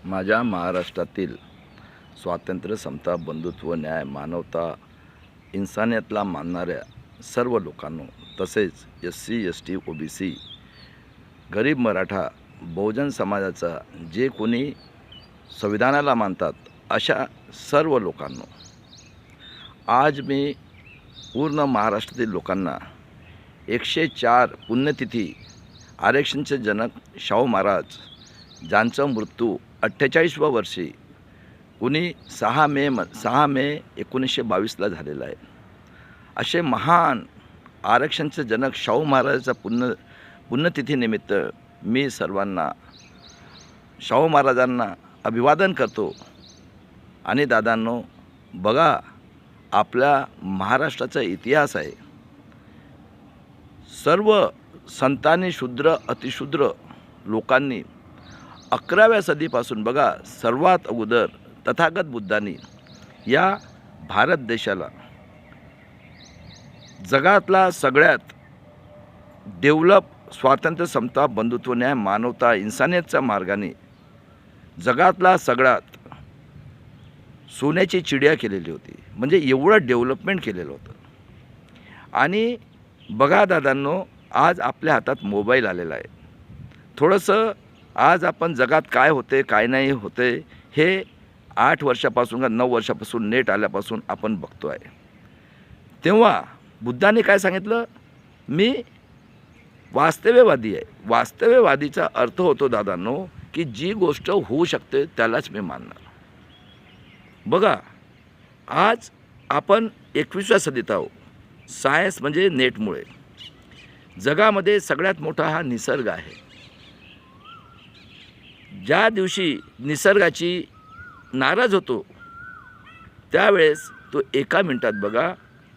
माझ्या महाराष्ट्रातील स्वातंत्र्य, समता, बंधुत्व, न्याय, मानवता, इन्सानियतला मानणाऱ्या सर्व लोकांनो, तसेच SC ST OBC, गरीब मराठा, बहुजन समाजाचा जे कोणी संविधानाला मानतात अशा सर्व लोकांनो, आज मी पूर्ण महाराष्ट्रातील लोकांना 104 पुण्यतिथी आरक्षणचे जनक शाहू महाराज ज्यांचा मृत्यू 48व्या वर्षी कुणी 6 मे 1922ला झालेला आहे, असे महान आरक्षणचे जनक शाहू महाराजाचा पुण्यतिथीनिमित्त मी सर्वांना शाहू महाराजांना अभिवादन करतो. आणि दादांनो, बघा, आपल्या महाराष्ट्राचा इतिहास आहे. सर्व संतांनी, शूद्र अतिशूद्र लोकांनी 11व्या सदीपासून बघा, सर्वात अगोदर तथागत बुद्धांनी या भारत देशाला जगातला सगळ्यात डेव्हलप स्वातंत्र्य, समता, बंधुत्व, न्याय, मानवता, इन्सानियतच्या मार्गाने जगातला सगळ्यात सोन्याची चिडिया केलेली होती. म्हणजे एवढं डेव्हलपमेंट केलेलं होतं. आणि बघा दादांनो, आज आपल्या हातात मोबाईल आलेला आहे. थोडंसं आज आपण जगात काय होते काय नाही होते हे 8 वर्षापासून का 9 वर्षापासून नेट आल्यापासून आपण बघतो आहे. तेव्हा बुद्धाने काय सांगितलं? मी वास्तव्यवादी आहे. वास्तव्यवादीचा अर्थ होतो दादांनो की जी गोष्ट होऊ शकते त्यालाच मी मानणार. बघा, आज आपण 21व्या सदीत आहोत. सायन्स म्हणजे नेटमुळे जगामध्ये सगळ्यात मोठा हा निसर्ग आहे. ज्या दिवशी निसर्गाची नाराज होतो त्यावेळेस तो एका मिनिटात बघा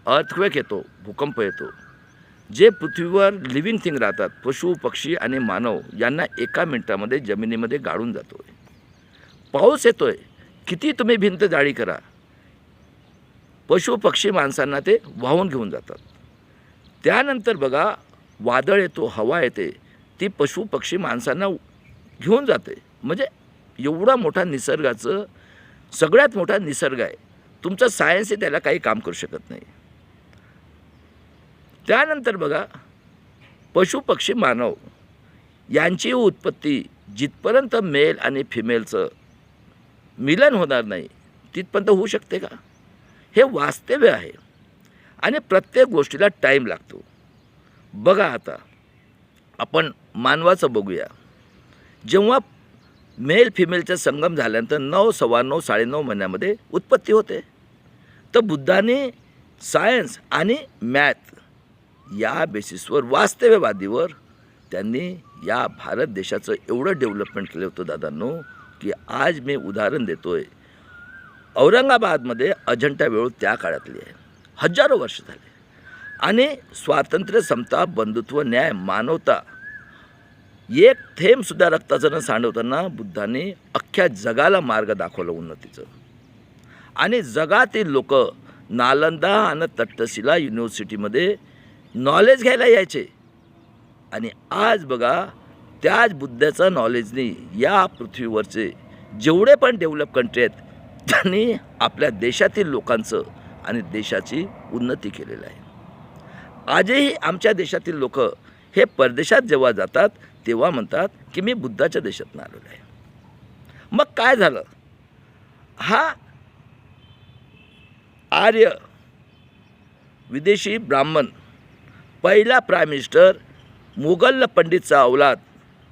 अर्थक्वेक येतो, भूकंप येतो. जे पृथ्वीवर लिव्हिंग थिंग राहतात, पशु पक्षी आणि मानव, यांना एका मिनिटामध्ये जमिनीमध्ये गाडून जातो. पाऊस येतोय, किती तुम्ही भिंत जाळी करा, पशु पक्षी माणसांना ते वाहून घेऊन जातात. त्यानंतर बघा वादळ येतो, हवा येते, ती पशु पक्षी माणसांना घेऊन जाते. म्हणजे एवढा मोठा निसर्गाचं सगळ्यात मोठा निसर्ग आहे. तुमचं सायन्स हे त्याला काही काम करू शकत नाही. त्यानंतर बघा पशु पक्षी मानव यांची उत्पत्ती जिथपर्यंत मेल आणि फिमेलचं मिलन होणार नाही तिथपर्यंत होऊ शकते का? हे वास्तव्य आहे. आणि प्रत्येक गोष्टीला टाईम लागतो. बघा, आता आपण मानवाचं बघूया. जेव्हा मेल फिमेलचा संगम झाल्यानंतर 9, 9.25, 9.5 महिन्यामध्ये उत्पत्ती होते. तर बुद्धाने सायन्स आणि मॅथ या बेसिसवर, वास्तव्यवादीवर त्यांनी या भारत देशाचं एवढं डेव्हलपमेंट केलं होतं दादांनो की आज मी उदाहरण देतोय. औरंगाबादमध्ये अजंठा वेरूळ त्या काळातली आहे, हजारो वर्ष झाले. आणि स्वातंत्र्य, समता, बंधुत्व, न्याय, मानवता, एक थेंबसुद्धा रक्ताचं न सांडवताना बुद्धांनी अख्ख्या जगाला मार्ग दाखवला उन्नतीचं. आणि जगातील लोक नालंदा आणि तक्षशिला युनिव्हर्सिटीमध्ये नॉलेज घ्यायला यायचे. आणि आज बघा, त्याच बुद्धाच्या नॉलेजने या पृथ्वीवरचे जेवढे पण डेव्हलप कंट्री आहेत त्यांनी आपल्या देशातील लोकांचं आणि देशाची उन्नती केलेलं आहे. आजही आमच्या देशातील लोक हे परदेशात जेव्हा जातात तेव्हा म्हणतात की मी बुद्धाच्या देशातून आलेलो आहे. मग काय झालं? हा आर्य विदेशी ब्राह्मण, पहिला प्राईम मिनिस्टर, मुघल पंडितचा अवलाद,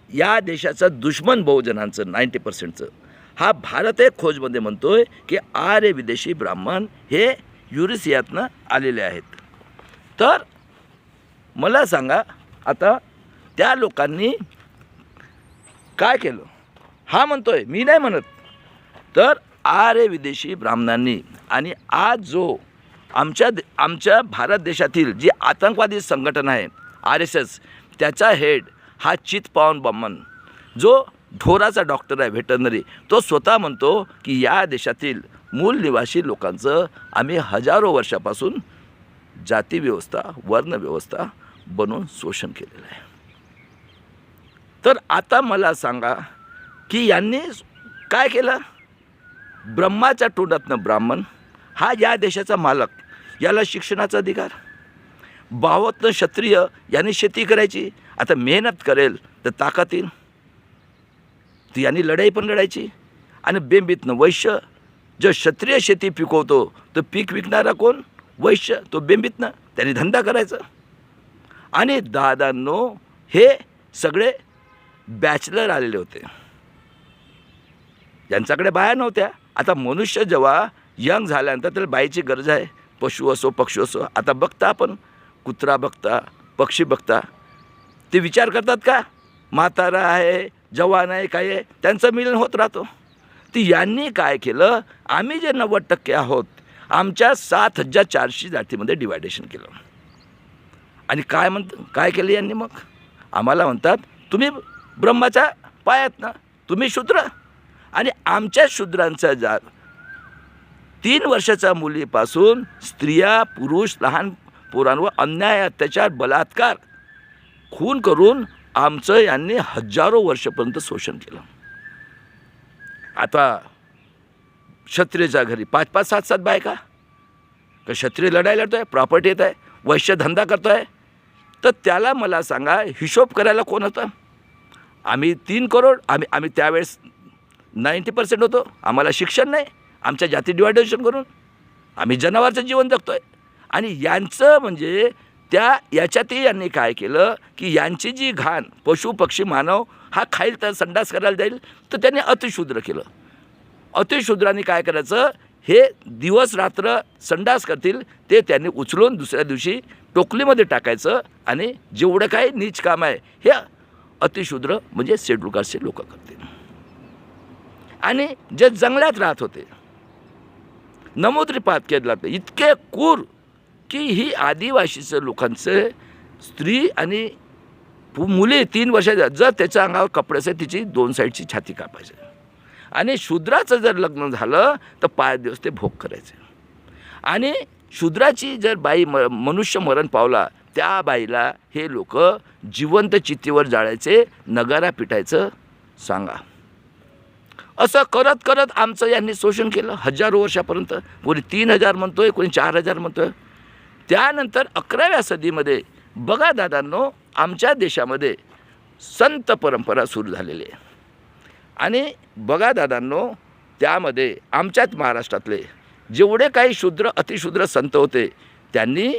या देशाचा दुश्मन बहुजनांचं 90%चं, हा भारत एक खोजमध्ये म्हणतोय की आर्य विदेशी ब्राह्मण हे युरेशियातनं आलेले आहेत. तर मला सांगा, आता त्या लोकांनी काय केलं? हा म्हणतोय, मी नाही म्हणत. तर आर्य विदेशी ब्राह्मणांनी, आणि आज जो आमच्या भारत देशातील जी आतंकवादी संघटना आहे RSS, त्याचा हेड हा चित्पावन ब्राह्मण, जो ढोराचा डॉक्टर आहे, व्हेटरनरी, तो स्वतः म्हणतो की या देशातील मूल निवासी लोकांचं आम्ही हजारो वर्षापासून जातीव्यवस्था, वर्णव्यवस्था बनवून शोषण केलेलं आहे. तर आता मला सांगा की यांनी काय केलं? ब्रह्माच्या तोंडातनं ब्राह्मण हा या देशाचा मालक, याला शिक्षणाचा अधिकार. भावातनं क्षत्रिय यांनी शेती करायची. आता मेहनत करेल तर ताकद येईल, ती यांनी लढाई पण लढायची. आणि बेंबीतनं वैश्य, जो क्षत्रिय शेती पिकवतो तो पीक विकणारा कोण? वैश्य. तो बेंबीतनं त्यांनी धंदा करायचा. आणि दादांनो हे सगळे बॅचलर आलेले होते, ज्यांच्याकडे बाया नव्हत्या. आता मनुष्य जेव्हा यंग झाल्यानंतर त्याला बाईची गरज आहे. पशु असो पक्षी असो. आता बघता आपण, कुत्रा बघता, पक्षी बघता, ते विचार करतात का म्हातारा आहे, जवान आहे, काय आहे, त्यांचं मिलन होत राहतो. ती यांनी काय केलं? आम्ही जे 90% आहोत आमच्या 7400 जातीमध्ये डिवायडेशन केलं. आणि काय केलं यांनी? मग आम्हाला म्हणतात तुम्ही ब्रह्माच्या पायात ना, तुम्ही शूद्र. आणि आमच्या शूद्रांचा जात 3 वर्षाच्या मुलीपासून स्त्रिया, पुरुष, लहान पोरांवर अन्याय, अत्याचार, बलात्कार, खून करून आमचं यांनी हजारो वर्षापर्यंत शोषण केलं. आता क्षत्रियच्या घरी 5-5, 7-7 बायका. का क्षत्रिय लढाई लढतोय, प्रॉपर्टी येत आहे, वैश्य धंदा करतोय, तर त्याला मला सांगा हिशोब करायला कोण होतं? आम्ही 3 करोड, आम्ही त्यावेळेस 90% होतो. आम्हाला शिक्षण नाही, आमच्या जाती डिवायडेशन करून आम्ही जनावरचं जीवन जगतोय. आणि यांचं म्हणजे याच्यातही यांनी काय केलं की यांची जी घाण पशु पक्षी मानव हा खाईल तर संडास करायला जाईल, तर त्यांनी अतिशूद्र केलं. अतिशूद्रांनी काय करायचं? हे दिवस रात्र संडास करतील ते त्यांनी उचलून दुसऱ्या दिवशी टोकलीमध्ये टाकायचं. आणि जेवढं काही नीच काम आहे हे अतिशूद्र म्हणजे शेड्यूल कास्टचे लोक करतील. आणि जे जंगलात राहत होते, नमोद्रीपात केला, इतके क्रूर की ही आदिवासीचं लोकांचं स्त्री आणि मुली 3 वर्षाच्या, जर त्याच्या अंगावर कपडे असेल तिची 2 साईडची छाती कापायची. आणि शूद्राचं जर लग्न झालं तर 5 दिवस ते भोग करायचे. आणि शूद्राची जर बाई मनुष्य मरण पावला, त्या बाईला हे लोक जिवंत चित्तीवर जाळायचे, नगारा पिटायचं. सांगा, असं करत करत आमचं यांनी शोषण केलं हजारो वर्षापर्यंत. कोणी 3000 म्हणतोय, कोणी 4000 म्हणतोय. त्यानंतर 11व्या सदीमध्ये बघा दादांनो, आमच्या देशामध्ये संत परंपरा सुरू झालेली आहे. आणि बघा दादांनो, त्यामध्ये आमच्याच महाराष्ट्रातले जेवढे काही शूद्र अतिशूद्र संत होते त्यांनी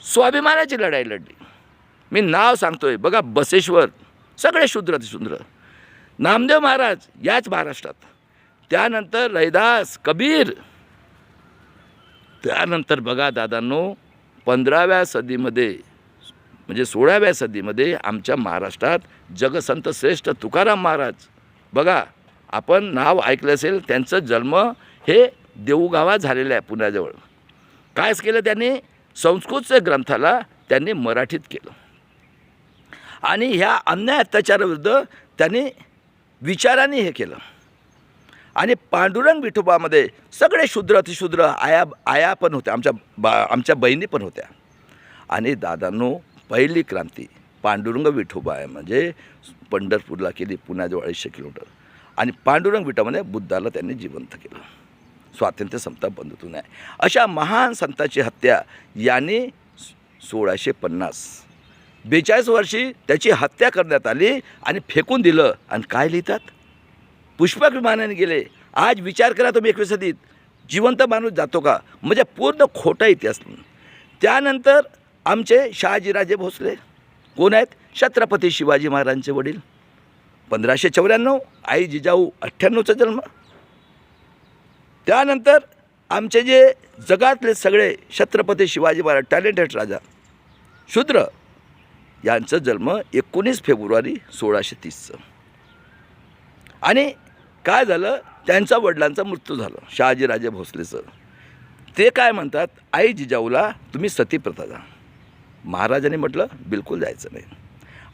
स्वाभिमानाची लढाई लढली. मी नाव सांगतोय बघा, बसेश्वर, सगळे शूद्र अतिशूद्र. नामदेव महाराज याच महाराष्ट्रात. त्यानंतर रैदास, कबीर. त्यानंतर बघा दादांनो, 15व्या सदीमध्ये म्हणजे 16व्या सदीमध्ये आमच्या महाराष्ट्रात जगसंत श्रेष्ठ तुकाराम महाराज. बघा, आपण नाव ऐकलं असेल, त्यांचं जन्म हे देऊगावात झालेलं आहे, पुण्याजवळ. कायच केलं त्यांनी? संस्कृतच्या ग्रंथाला त्यांनी मराठीत केलं. आणि ह्या अन्याय अत्याचाराविरुद्ध त्यांनी विचारांनी हे केलं. आणि पांडुरंग विठोबामध्ये सगळे शूद्र अतिशूद्र आया पण होत्या, आमच्या बहिणी पण होत्या. आणि दादांनो, पहिली क्रांती पांडुरंग विठोबा आहे, म्हणजे पंढरपूरला केली, पुण्याजवळ 250 किलोमीटर. आणि पांडुरंग विठोबाने बुद्धाला त्यांनी जिवंत केलं. स्वातंत्र्य समता बंधुत्व आहे. अशा महान संतांची हत्या यांनी 1650 42 वर्षी त्याची हत्या करण्यात आली आणि फेकून दिलं. आणि काय लिहितात? पुष्पक विमानाने गेले. आज विचार करा तुम्ही, 21 सदीत जिवंत माणूस जातो का? म्हणजे पूर्ण खोटा इतिहास. त्यानंतर आमचे शहाजीराजे भोसले कोण आहेत? छत्रपती शिवाजी महाराजांचे वडील. 1594, आई जिजाऊ 98चा जन्म. त्यानंतर आमचे जे जगातले सगळे छत्रपती शिवाजी महाराज टॅलेंटेड राजा शूद्र, यांचा जन्म 19 फेब्रुवारी 1630चं. आणि काय झालं? त्यांच्या वडिलांचा मृत्यू झाला, शहाजीराजे भोसलेचं. ते काय म्हणतात? आई जिजाऊला तुम्ही सती प्रथा जा. महाराजांनी म्हटलं बिलकुल जायचं नाही.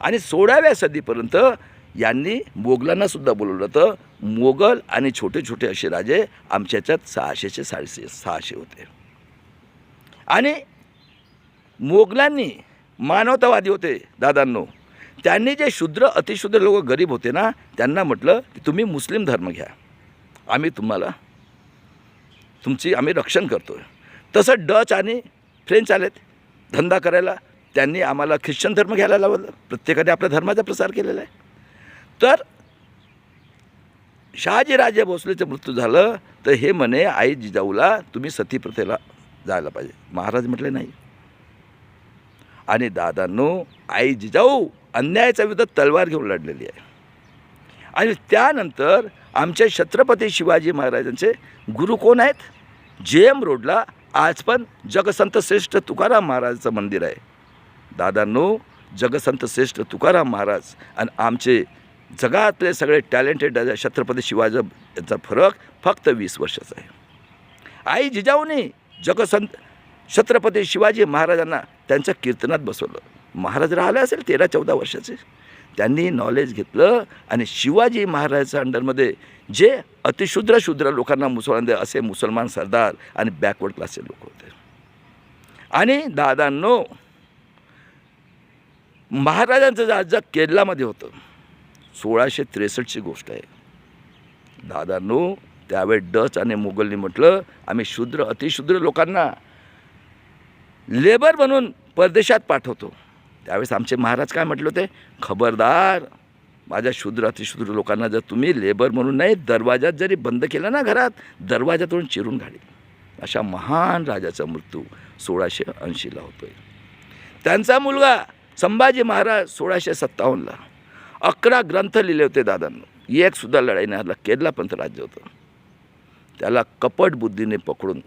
आणि 16व्या सदीपर्यंत यांनी मोगलांनासुद्धा बोलवलं होतं. मोगल आणि छोटे छोटे असे राजे आमच्या ह्याच्यात 600 650 होते. आणि मोगलांनी मानवतावादी होते दादांनो. त्यांनी जे शूद्र अतिशूद्र लोक गरीब होते ना, त्यांना म्हटलं की तुम्ही मुस्लिम धर्म घ्या, आम्ही आम्ही रक्षण करतो आहे. तसं डच आणि फ्रेंच आलेत धंदा करायला, त्यांनी आम्हाला ख्रिश्चन धर्म घ्यायला लावलं. प्रत्येकाने आपल्या धर्माचा प्रसार केलेला आहे. तर शहाजीराजे भोसलेचं मृत्यू झालं तर हे म्हणे आई जिजाऊला तुम्ही सतीप्रथेला जायला पाहिजे. महाराज म्हटले नाही. आणि दादांनो, आई जिजाऊ अन्यायाच्या विरुद्ध तलवार घेऊन लढलेली आहे. आणि त्यानंतर आमच्या छत्रपती शिवाजी महाराजांचे गुरु कोण आहेत? JM रोडला आज पण जगसंत श्रेष्ठ तुकाराम महाराजांचं मंदिर आहे. दादांनो, जगसंत श्रेष्ठ तुकाराम महाराज आणि आमचे जगातले सगळे टॅलेंटेड छत्रपती शिवाजी यांचा फरक फक्त 20 वर्षाचा आहे. आई जिजाऊने जगसंत छत्रपती शिवाजी महाराजांना त्यांच्या कीर्तनात बसवलं. महाराज राहिले असेल 13-14 वर्षाचे. त्यांनी नॉलेज घेतलं आणि शिवाजी महाराजांच्या अंडरमध्ये जे शूद्र लोकांना मुसलमान असे मुसलमान सरदार आणि बॅकवर्ड क्लासचे लोक होते. आणि दादांनो, महाराजांचं राज्य केरलामध्ये होतं. 1663ची गोष्ट आहे. दादांनो, त्यावेळी डच आणि मुघलनी म्हटलं आम्ही अतिशूद्र लोकांना लेबर म्हणून परदेशात पाठवतो. त्यावेळेस आमचे महाराज काय म्हटले होते? खबरदार, माझ्या अतिशूद्र लोकांना जर तुम्ही लेबर म्हणून नाही, दरवाजात जरी बंद केलं ना घरात, दरवाजातून चिरून घाली. अशा महान राजाचा मृत्यू 1680ला होतोय. त्यांचा मुलगा संभाजी महाराज 1657ला 11 ग्रंथ लिहिले होते दादांना. एकसुद्धा लढाई नाही हरला. केरलापर्यंत राज्य होतं. त्याला कपट बुद्धीने पकडून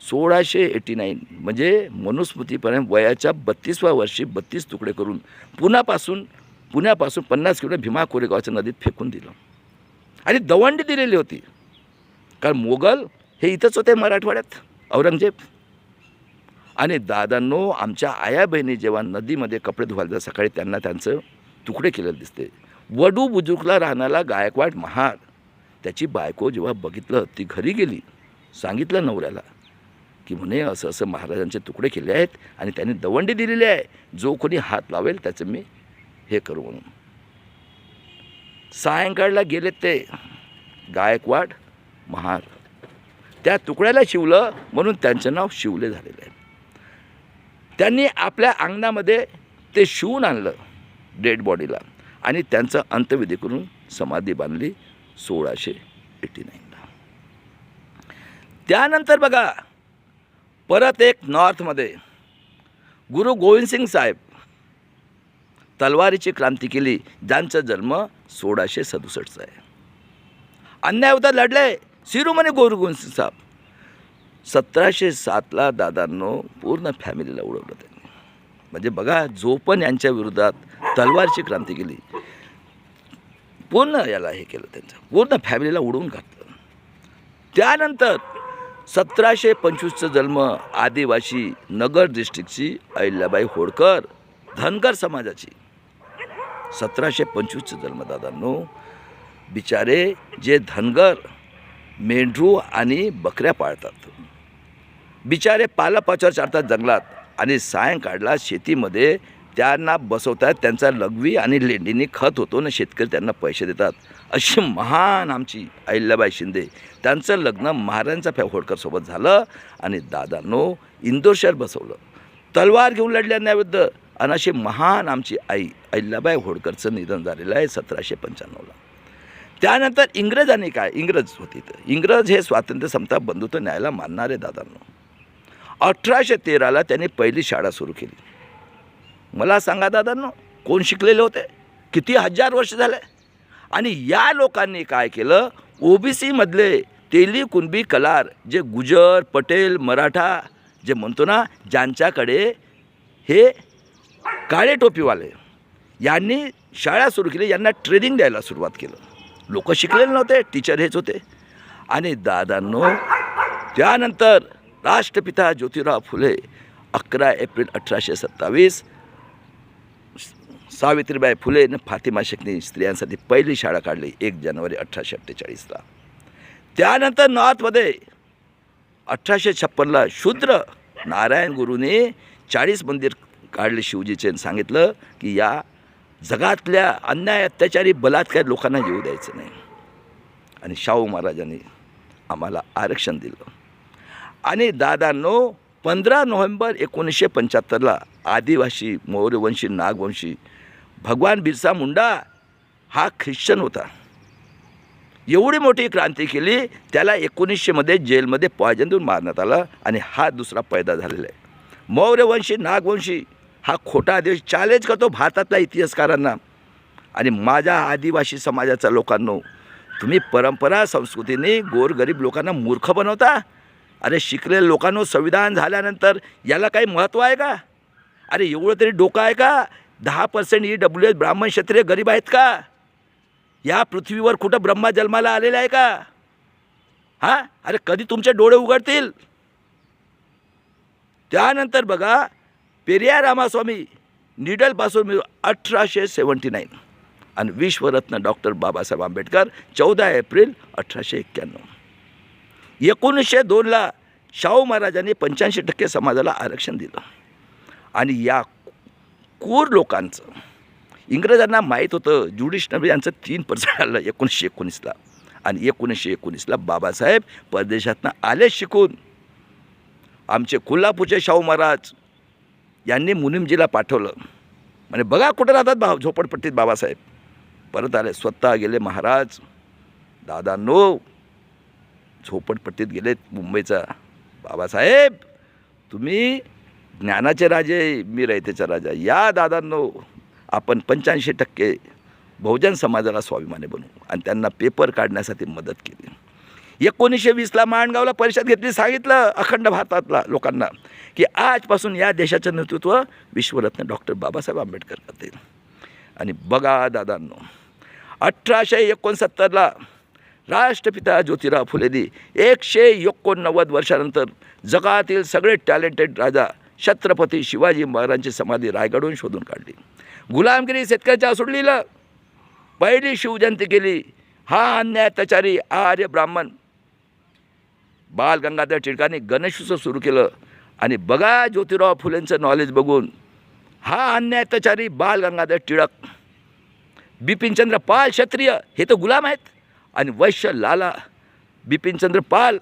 1689 म्हणजे मनुस्मृतीपर्यंत वयाच्या 32व्या वर्षी 32 तुकडे करून पुण्यापासून 50 किलोमीटर भीमा कोरेगावच्या नदीत फेकून दिलं. आणि दवंडी दिलेली होती. कारण मोगल हे इथंच होते मराठवाड्यात, औरंगजेब. आणि दादांनो, आमच्या आया बहिणी जेव्हा नदीमध्ये कपडे धुवायला सकाळी त्यांना त्यांचं तुकडे केलेलं दिसते. वडू बुजुर्गला राहणारा गायकवाड महार, त्याची बायको जेव्हा बघितलं, ती घरी गेली, सांगितलं नवऱ्याला की म्हणे असं असं महाराजांचे तुकडे केले आहेत आणि त्यांनी दवंडी दिलेली आहे, जो कोणी हात लावेल त्याचं मी हे करू म्हणून. सायंकाळला गेले ते गायकवाड महार, त्या तुकड्याला शिवलं म्हणून त्यांचं नाव शिवले झालेलं आहे. त्यांनी आपल्या अंगणामध्ये ते शिवून आणलं डेड बॉडीला आणि त्यांचं अंत्यविधी करून समाधी बांधली 1689ला. त्यानंतर बघा, परत एक नॉर्थमध्ये गुरु गोविंदसिंग साहेब तलवारीची क्रांती केली, ज्यांचा जन्म 1667चा आहे. अन्याय होता लढले शिरोमणी गुरु गोविंदसिंग साहेब. 1707ला दादांनो पूर्ण फॅमिलीला उडवलं त्यांनी. म्हणजे बघा, जो पण यांच्या विरोधात तलवारची क्रांती केली, पूर्ण याला हे केलं, त्यांचं पूर्ण फॅमिलीला उडवून घातलं. त्यानंतर 1725चा जन्म आदिवासी नगर डिस्ट्रिक्टची अहिल्याबाई होळकर, धनगर समाजाची. 1725चा जन्म दादांनो. बिचारे जे धनगर मेंढरू आणि बकऱ्या पाळतात, बिचारे पालापाचोळा चारतात जंगलात आणि सायंकाळला शेतीमध्ये त्यांना बसवतात. त्यांचा लघवी आणि लेंडीने खत होतो ना, शेतकरी त्यांना पैसे देतात. अशी महान आमची अहिल्याबाई शिंदे, त्यांचं लग्न महाराजांच्या होळकरसोबत झालं आणि दादांनो इंदोर शहर बसवलं. तलवार घेऊन लढल्या अन्यायाविरुद्ध. आणि अशी महान आमची आई अहिल्याबाई होळकरचं निधन झालेलं आहे 1795ला. त्यानंतर इंग्रजांनी काय, इंग्रज होती तर इंग्रज हे स्वातंत्र्य समता बंधुत्व न्यायाला मानणारे दादांनो. 1813ला त्यांनी पहिली शाळा सुरू केली. मला सांगा दादांनो, कोण शिकलेले होते? किती हजार वर्ष झाले. आणि या लोकांनी काय केलं, OBC मधले तेली कुणबी कलार, जे गुजर पटेल मराठा जे म्हणतो ना, ज्यांच्याकडे हे काळे टोपीवाले, यांनी शाळा सुरू केली. यांना ट्रेनिंग द्यायला सुरुवात केलं. लोक शिकलेले नव्हते, टीचर हेच होते. आणि दादांनो, त्यानंतर राष्ट्रपिता ज्योतिराव फुले 11 एप्रिल 1827 सावित्रीबाई फुले आणि फातिमा शेखनी स्त्रियांसाठी पहिली शाळा काढली 1 जानेवारी 1848ला. त्यानंतर नॉर्थमध्ये 1856ला शूद्र नारायण गुरुने 40 मंदिर काढले शिवजीचे आणि सांगितलं की या जगातल्या अन्याय अत्याचारी बलात्कार लोकांना येऊ द्यायचं नाही. आणि शाहू महाराजांनी आम्हाला आरक्षण दिलं. आणि दादांनो 15 नोव्हेंबर 1975ला आदिवासी, मौर्यवंशी, नागवंशी भगवान बिरसा मुंडा हा ख्रिश्चन होता. एवढी मोठी क्रांती केली, त्याला 1900मध्ये जेलमध्ये पॉयझन देऊन मारण्यात आलं आणि हा दुसरा पैदा झालेला आहे. मौर्यवंशी, नागवंशी हा खोटा आदिवासी चॅलेंज करतो भारतातल्या इतिहासकारांना. आणि माझ्या आदिवासी समाजाच्या लोकांनो, तुम्ही परंपरा संस्कृतीने गोरगरीब लोकांना मूर्ख बनवता. अरे शिकलेल्या लोकांनो, संविधान झाल्यानंतर याला काही महत्त्व आहे का? अरे एवढं तरी डोकं आहे का? 10% EWS ब्राह्मण क्षत्रिय गरीब आहेत का? या पृथ्वीवर कुठं ब्रह्मा जन्माला आलेला आहे का? हां, अरे कधी तुमचे डोळे उघडतील? त्यानंतर बघा, पेरियार रामास्वामी निडलपासून 1879 आणि विश्वरत्न डॉक्टर बाबासाहेब आंबेडकर 14 एप्रिल 1891. 1902ला शाहू महाराजांनी 85% समाजाला आरक्षण दिलं. आणि या कूर लोकांचं इंग्रजांना माहीत होतं. ज्युडिशनरी यांचं 3% आलं 1919ला. आणि 1919ला बाबासाहेब परदेशातनं आले शिकून. आमचे कोल्हापूरचे शाहू महाराज यांनी मुनिमजीला पाठवलं. म्हणजे बघा कुठं राहतात झोपडपट्टीत बाबासाहेब. परत आले, स्वतः गेले महाराज. दादांनो, झोपडपट्टीत गेलेत मुंबईचा. बाबासाहेब तुम्ही ज्ञानाचे राजे, मी रयतेचा राजा. या दादांनो, आपण 85% बहुजन समाजाला स्वाभिमानी बनवू. आणि त्यांना पेपर काढण्यासाठी मदत केली. 1920ला माणगावला परिषद घेतली. सांगितलं अखंड भारतातला लोकांना की आजपासून या देशाचं नेतृत्व विश्वरत्न डॉक्टर बाबासाहेब आंबेडकर करतील. आणि बघा दादांनो, 1869ला राष्ट्रपिता ज्योतिराव फुलेंनी 189 वर्षानंतर जगातील सगळे टॅलेंटेड राजा छत्रपती शिवाजी महाराजांची समाधी रायगडहून शोधून काढली. गुलामगिरी शेतकऱ्याच्या सोडलीला पहिली शिवजयंती केली. हा अन्याय अत्याचारी आर्य ब्राह्मण बाल गंगाधर टिळकांनी गणेशोत्सव सुरू केलं. आणि बघा ज्योतिराव फुलेंचं नॉलेज बघून, हा अन्याय अत्याचारी बाल गंगाधर टिळक, बिपिनचंद्र पाल क्षत्रिय हे तर गुलाम आहेत. आणि वैश्य लाला बिपिनचंद्र पाल,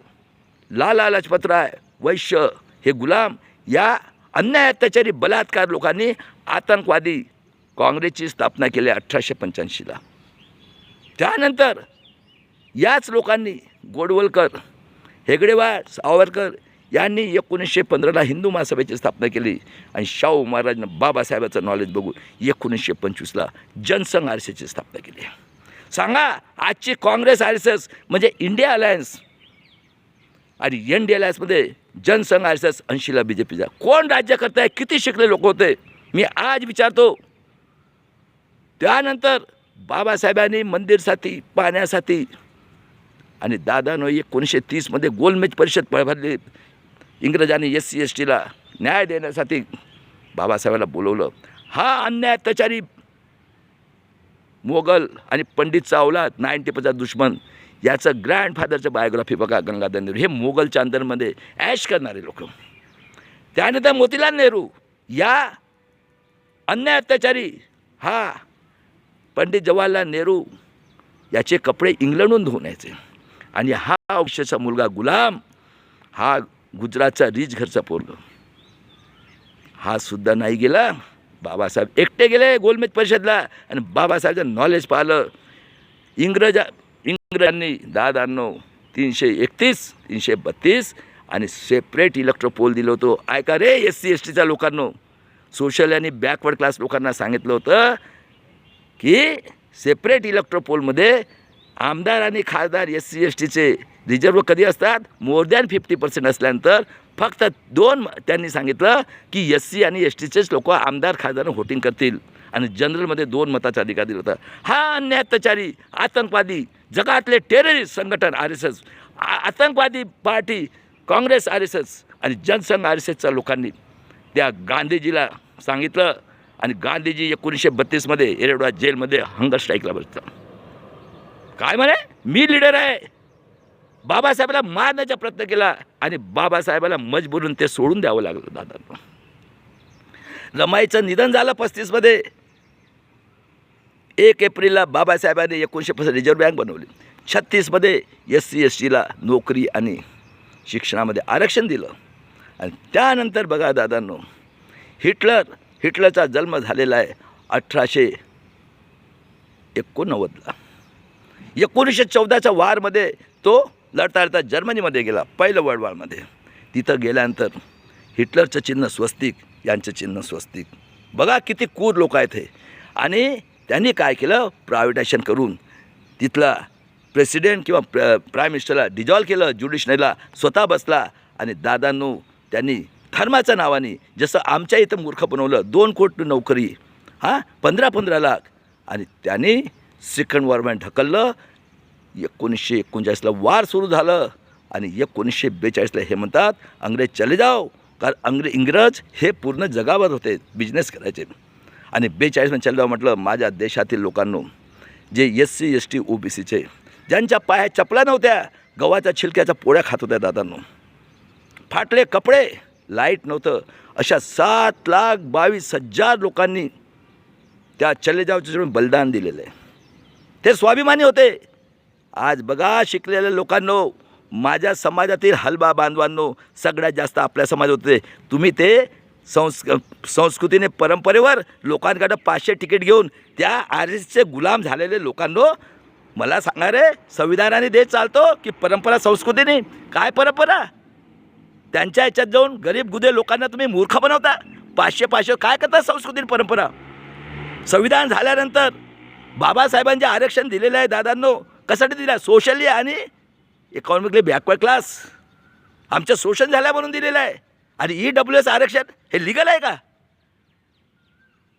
लाला लजपतराय वैश्य हे गुलाम. या अन्याय अत्याचारी बलात्कार लोकांनी आतंकवादी काँग्रेसची स्थापना केली 1885ला. त्यानंतर याच लोकांनी गोडवलकर, हेगडेवार, सावरकर यांनी 1915ला हिंदू महासभेची स्थापना केली. आणि शाहू महाराजांनी बाबासाहेबांचं नॉलेज बघून 1925ला जनसंघ RSSची स्थापना केली. सांगा, आजची काँग्रेस RSS म्हणजे इंडिया अलायन्स आणि ND अलायन्समध्ये जनसंघ RSS 80ला BJPचा. कोण राज्य करत आहे? किती शिकले लोक होते? मी आज विचारतो. त्यानंतर बाबासाहेबांनी मंदिरसाठी, पाण्यासाठी आणि दादानं 1930मध्ये गोलमेज परिषद भरली. इंग्रजांनी SC STला न्याय देण्यासाठी बाबासाहेबांना बोलवलं. हा अन्याय अत्याचारी मोगल आणि पंडितचा अवलाद 90% दुश्मन, याचं ग्रँडफादरचं बायोग्राफी बघा. गंगाधर नेहरू हे मोगलच्या अंदरमध्ये ॲश करणारे लोक. त्यानंतर मोतीलाल नेहरू, या अन्याय अत्याचारी हा पंडित जवाहरलाल नेहरू याचे कपडे इंग्लंडहून धुवून यायचे. आणि हा वंशाचा मुलगा गुलाम, हा गुजरातचा रीच घरचा पोरग, हा सुद्धा नाही गेला. बाबासाहेब एकटे गेले गोलमेज परिषदला आणि बाबासाहेबांचं नॉलेज पाहिलं. इंग्रजांनी दादांनो 331, 332 आणि सेपरेट इलेक्ट्रोपोल दिलं होतं. ऐका रे SC STच्या लोकांनो, सोशल आणि बॅकवर्ड क्लास लोकांना सांगितलं होतं की सेपरेट इलेक्ट्रोपोलमध्ये आमदार आणि खासदार SC STचे रिझर्व कधी असतात? मोर दॅन 50% असल्यानंतर फक्त 2 त्यांनी सांगितलं की SC आणि STचेच लोक आमदार खासदार व्होटिंग करतील. आणि जनरलमध्ये 2 मताचा अधिकार दिला होता. हा अन्याय अत्याचारी आतंकवादी जगातले टेररिस्ट संघटन RSS, आतंकवादी पार्टी काँग्रेस RSS आणि जनसंघ RSSच्या लोकांनी त्या गांधीजीला सांगितलं. आणि गांधीजी 1932मध्ये एरडवा जेलमध्ये हंगर स्ट्राईकला बसतं. काय म्हणे? मी लीडर आहे. बाबासाहेबाला मारण्याचा प्रयत्न केला आणि बाबासाहेबाला मजबूरून ते सोडून द्यावं लागलं. दादा रमाईचं निधन झालं 35मध्ये. 1 एप्रिलला बाबासाहेबांनी 1950 रिझर्व्ह बँक बनवली. 36मध्ये SC STला नोकरी आणि शिक्षणामध्ये आरक्षण दिलं. आणि त्यानंतर बघा दादांनो, हिटलरचा जन्म झालेला आहे 1889ला. 1914च्या वारमध्ये तो लढता लढता जर्मनीमध्ये गेला, पहिलं वर्ल्ड वॉरमध्ये. तिथं गेल्यानंतर हिटलरचं चिन्ह स्वस्तिक, यांचं चिन्ह स्वस्तिक. बघा किती क्रूर लोक आहेत हे. आणि त्यांनी काय केलं, प्रायव्हेटायझेशन करून तिथला प्रेसिडेंट किंवा प्राईम मिनिस्टरला डिजॉल्व केलं, ज्युडिशनरीला स्वतः बसला. आणि दादांनो त्यांनी धर्माच्या नावाने जसं आमच्या इथं मूर्ख बनवलं, 2 कोटी नोकरी, 15 लाख. आणि त्यांनी सेकंड वॉरमध्ये ढकललं. 1939ला वार सुरू झालं. आणि 1942ला हे म्हणतात अंग्रेज चले जाओ, कारण इंग्रज हे पूर्ण जगावर होते, बिझनेस करायचे. आणि 42मध्ये चले जाओ म्हटलं. माझ्या देशातील लोकांनो, जे SC ST OBCचे, ज्यांच्या पायात चपला नव्हत्या, गव्हाच्या छिलक्याच्या पोळ्या खात होत्या दादांनो, फाटले कपडे, लाईट नव्हतं, अशा 7,22,000 लोकांनी त्या चले जाओच्या बलिदान दिलेलं आहे. ते स्वाभिमानी होते. आज बघा शिकलेल्या लोकांनो, माझ्या समाजातील हलबा बांधवांनो, सगळ्यात जास्त आपल्या समाज होते. तुम्ही ते संस्कृतीने परंपरेवर लोकांकडं 500 तिकीट घेऊन त्या RSSचे गुलाम झालेले लोकांनो, मला सांगा रे, संविधानाने देश चालतो की परंपरा संस्कृतीने? काय परंपरा? त्यांच्या ह्याच्यात जाऊन गरीब गुदे लोकांना तुम्ही मूर्ख बनवता. 500 काय करता संस्कृती परंपरा? संविधान झाल्यानंतर बाबासाहेबांचे आरक्षण दिलेलं आहे दादांनो, कशासाठी दिलं? सोशली आणि इकॉनॉमिकली बॅकवर्ड क्लास, आमचं शोषण झालं म्हणून दिलेलं आहे. आणि EWS आरक्षण हे लिगल आहे का?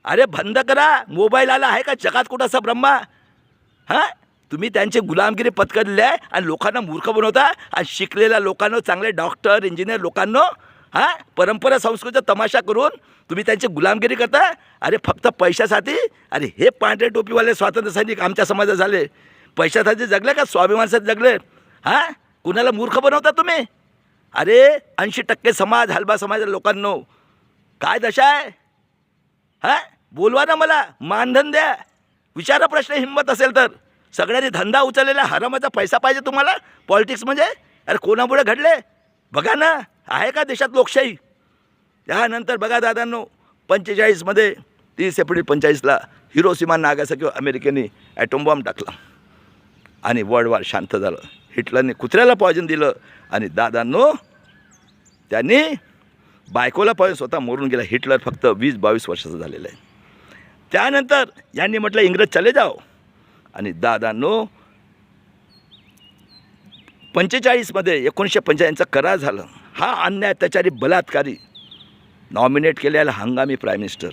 अरे बंद करा. मोबाईल आला आहे का जगात कुठं असा ब्रह्मा? तुम्ही त्यांची गुलामगिरी पत्करलेली आहे आणि लोकांना मूर्ख बनवता. आणि शिकलेल्या लोकांना, चांगले डॉक्टर इंजिनियर लोकांना परंपरा संस्कृतीचा तमाशा करून तुम्ही त्यांची गुलामगिरी करता. अरे फक्त पैशासाठी. अरे हे पांढरे टोपीवाले स्वातंत्र्य सैनिक आमच्या समाजात झाले, पैशासाठी जगले का स्वाभिमानासाठी जगले? कुणाला मूर्ख बनवता तुम्ही? अरे 80% समाज, हलबा समाजाच्या लोकांनो, काय दशा आहे? बोलवा ना, मला मानधन द्या, विचारा प्रश्न हिंमत असेल तर. सगळ्यांनी धंदा उचललेला, हरामाचा पैसा पाहिजे तुम्हाला पॉलिटिक्स म्हणजे? अरे कोणामुळे घडले बघा ना. आहे का देशात लोकशाही? त्यानंतर बघा दादांनो, 45मध्ये 30 एप्रिल 45ला हिरोशिमा नागासाकी अमेरिकेने ॲटॉम बॉम्ब टाकला आणि वर्ल्ड वॉर शांत झालं. हिटलरने कुत्र्याला पॉयझन दिलं आणि दादांनो त्यांनी बायकोला पॉयझन, स्वतः मरून गेला. हिटलर फक्त 20-22 वर्षाचा झालेला आहे. त्यानंतर यांनी म्हटलं इंग्रज चले जाओ. आणि दादांनो 45मध्ये 1945चा करार झाला. हा अन्याय, अत्याचारी, बलात्कारी नॉमिनेट केलेला हंगामी प्राईम मिनिस्टर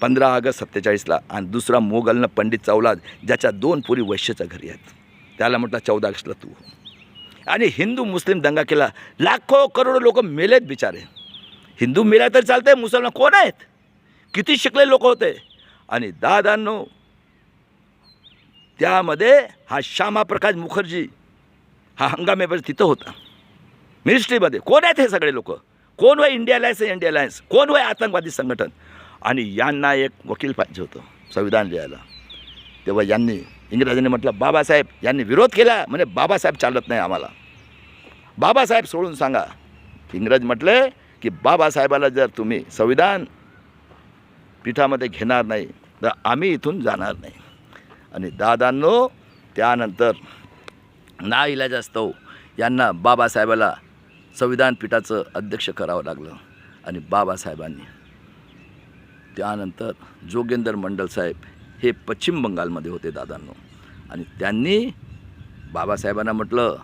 15 ऑगस्ट 47ला. आणि दुसरा मोगलनं पंडित चौलाद, ज्याच्या 2 पुरी वैश्याच्या घरी आहेत, त्याला म्हटलं 14 ऑगस्टला तू. आणि हिंदू मुस्लिम दंगा केला. लाखो करोडो लोक मेलेत बिचारे. हिंदू मेला तरी चालतंय, मुसलमान कोण आहेत? किती शिकले लोक होते. आणि दादांनो त्यामध्ये हा श्यामाप्रकाश मुखर्जी हा हंगामेपर्यंत तिथं होता मिनिस्ट्रीमध्ये. कोण आहेत हे सगळे लोक? कोण होय इंडिया अलायन्स? कोण होय आतंकवादी संघटन? आणि यांना एक वकील पाहिजे होतं संविधान लिहायला. तेव्हा यांनी, इंग्रजांनी म्हटलं बाबासाहेब, यांनी विरोध केला. म्हणजे बाबासाहेब चालत नाही आम्हाला, बाबासाहेब सोडून सांगा. इंग्रज म्हटले की बाबासाहेबाला जर तुम्ही संविधान पीठामध्ये घेणार नाही तर आम्ही इथून जाणार नाही. आणि दादांनो त्यानंतर नाइलाजास्तव यांना बाबासाहेबाला संविधान पीठाचं अध्यक्ष करावं लागलं. आणि बाबासाहेबांनी त्यानंतर जोगेंद्र मंडल साहेब हे पश्चिम बंगालमध्ये होते दादांनो. आणि त्यांनी बाबासाहेबांना म्हटलं,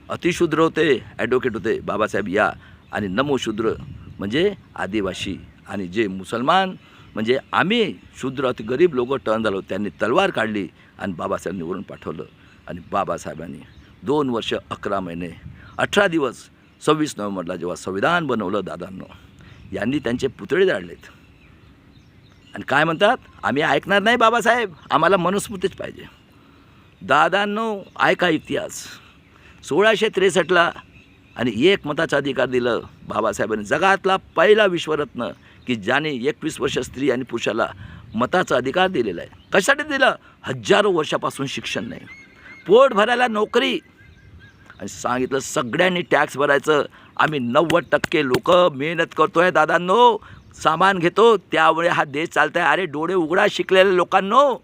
अतिशूद्र होते, ॲडव्होकेट होते, बाबासाहेब या. आणि नमोशूद्र म्हणजे आदिवासी, आणि जे मुसलमान म्हणजे आम्ही शूद्र, अति गरीब लोक टर्न झालो. त्यांनी तलवार काढली आणि बाबासाहेब निवडून पाठवलं. आणि बाबासाहेबांनी 2 वर्ष 11 महिने 18 दिवस 26 नोव्हेंबरला जेव्हा संविधान बनवलं दादांनो, यांनी त्यांचे पुतळे जाळलेत. आणि काय म्हणतात, आम्ही ऐकणार नाही बाबासाहेब, आम्हाला मनुस्मृतीच पाहिजे. दादांनो ऐका इतिहास. 1663ला आणि एक मताचा अधिकार दिलं बाबासाहेबांनी. जगातला पहिला विश्वरत्न की ज्याने 21 वर्ष स्त्री आणि पुरुषाला मताचा अधिकार दिलेला आहे. कशासाठी दिलं? हजारो वर्षापासून शिक्षण नाही, पोट भरायला नोकरी, आणि सांगितलं सगळ्यांनी टॅक्स भरायचं. आम्ही 90% लोक मेहनत करतोय दादांनो, सामान घेतो, त्यामुळे हा देश चालत आहे. अरे डोळे उघडा शिकलेल्या लोकांनो.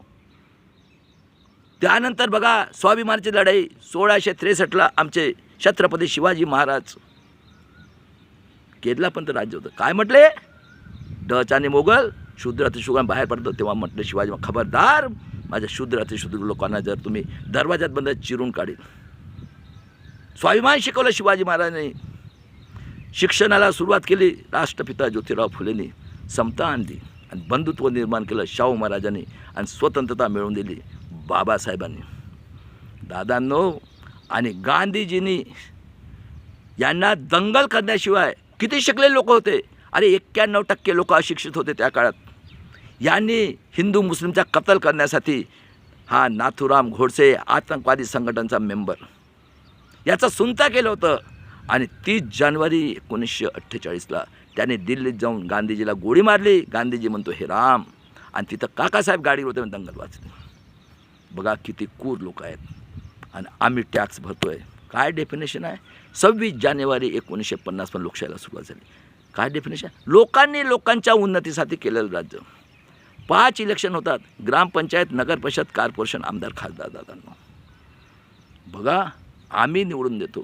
त्यानंतर बघा स्वाभिमानाची लढाई 1663ला आमचे छत्रपती शिवाजी महाराज, केरला पण राज्य होतं, काय म्हटले? डच आणि मोगल शूद्र अतिशूद्र बाहेर पडतो तेव्हा म्हटलं शिवाजी खबरदार, माझ्या शूद्र अतिशूद्र लोकांना जर तुम्ही दरवाजात बंद चिरून काढील. स्वाभिमान शिकवलं शिवाजी महाराजांनी, शिक्षणाला सुरुवात केली राष्ट्रपिता ज्योतिराव फुलेंनी, समता आणली आणि बंधुत्व निर्माण केलं शाहू महाराजांनी, आणि स्वतंत्रता मिळवून दिली बाबासाहेबांनी. दादांनो, आणि गांधीजींनी यांना दंगल करण्याशिवाय किती शिकलेले लोक होते? अरे 91% लोक अशिक्षित होते त्या काळात. यांनी हिंदू मुस्लिमचा कत्ल करण्यासाठी हा नाथूराम गोडसे आतंकवादी संघटनेचा मेंबर याचं सुनता केलं होतं. आणि 30 जानेवारी 1948ला त्याने दिल्लीत जाऊन गांधीजीला गोळी मारली. गांधीजी म्हणतो हे राम, आणि तिथं काकासाहेब गाडीवर होते, दंगल वाचली. बघा किती क्रूर लोक आहेत. आणि आम्ही टॅक्स भरतोय, काय डेफिनेशन आहे? 26 जानेवारी 1950 पण लोकशाहीला सुरुवात झाली. काय डेफिनेशन? लोकांनी लोकांच्या उन्नतीसाठी केलेलं राज्य. 5 इलेक्शन होतात, ग्रामपंचायत, नगरपरिषद, कॉर्पोरेशन, आमदार, खासदार. दादांनो बघा, आम्ही निवडून देतो,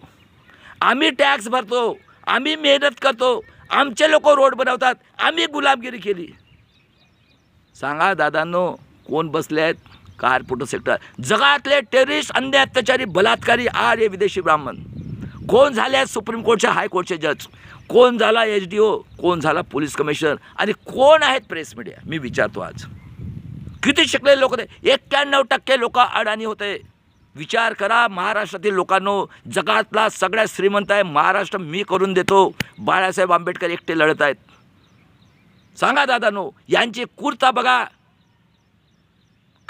आम्ही टॅक्स भरतो, आम्ही मेहनत करतो, आमचे लोक रोड बनवतात, आम्ही गुलामगिरी केली. सांगा दादांनो, कोण बसले आहेत? कॉर्पोरेट सेक्टर, जगातले टेररिस्ट, अन्य अत्याचारी, बलात्कारी, आर्य विदेशी ब्राह्मण. कोण झाले आहेत सुप्रीम कोर्टचे, हायकोर्टचे जज? कोण झाला HDO? कोण झाला पोलीस कमिशनर? आणि कोण आहेत प्रेस मीडिया? मी विचारतो आज, किती शिकलेले लोक होते? 91% लोक अडाणी होते. विचार करा महाराष्ट्रातील लोकांनो, जगातला सगळ्यात श्रीमंत आहे महाराष्ट्र, मी करून देतो. बाळासाहेब आंबेडकर एकटे लढत आहेत. सांगा दादांनो, यांची क्रूरता बघा.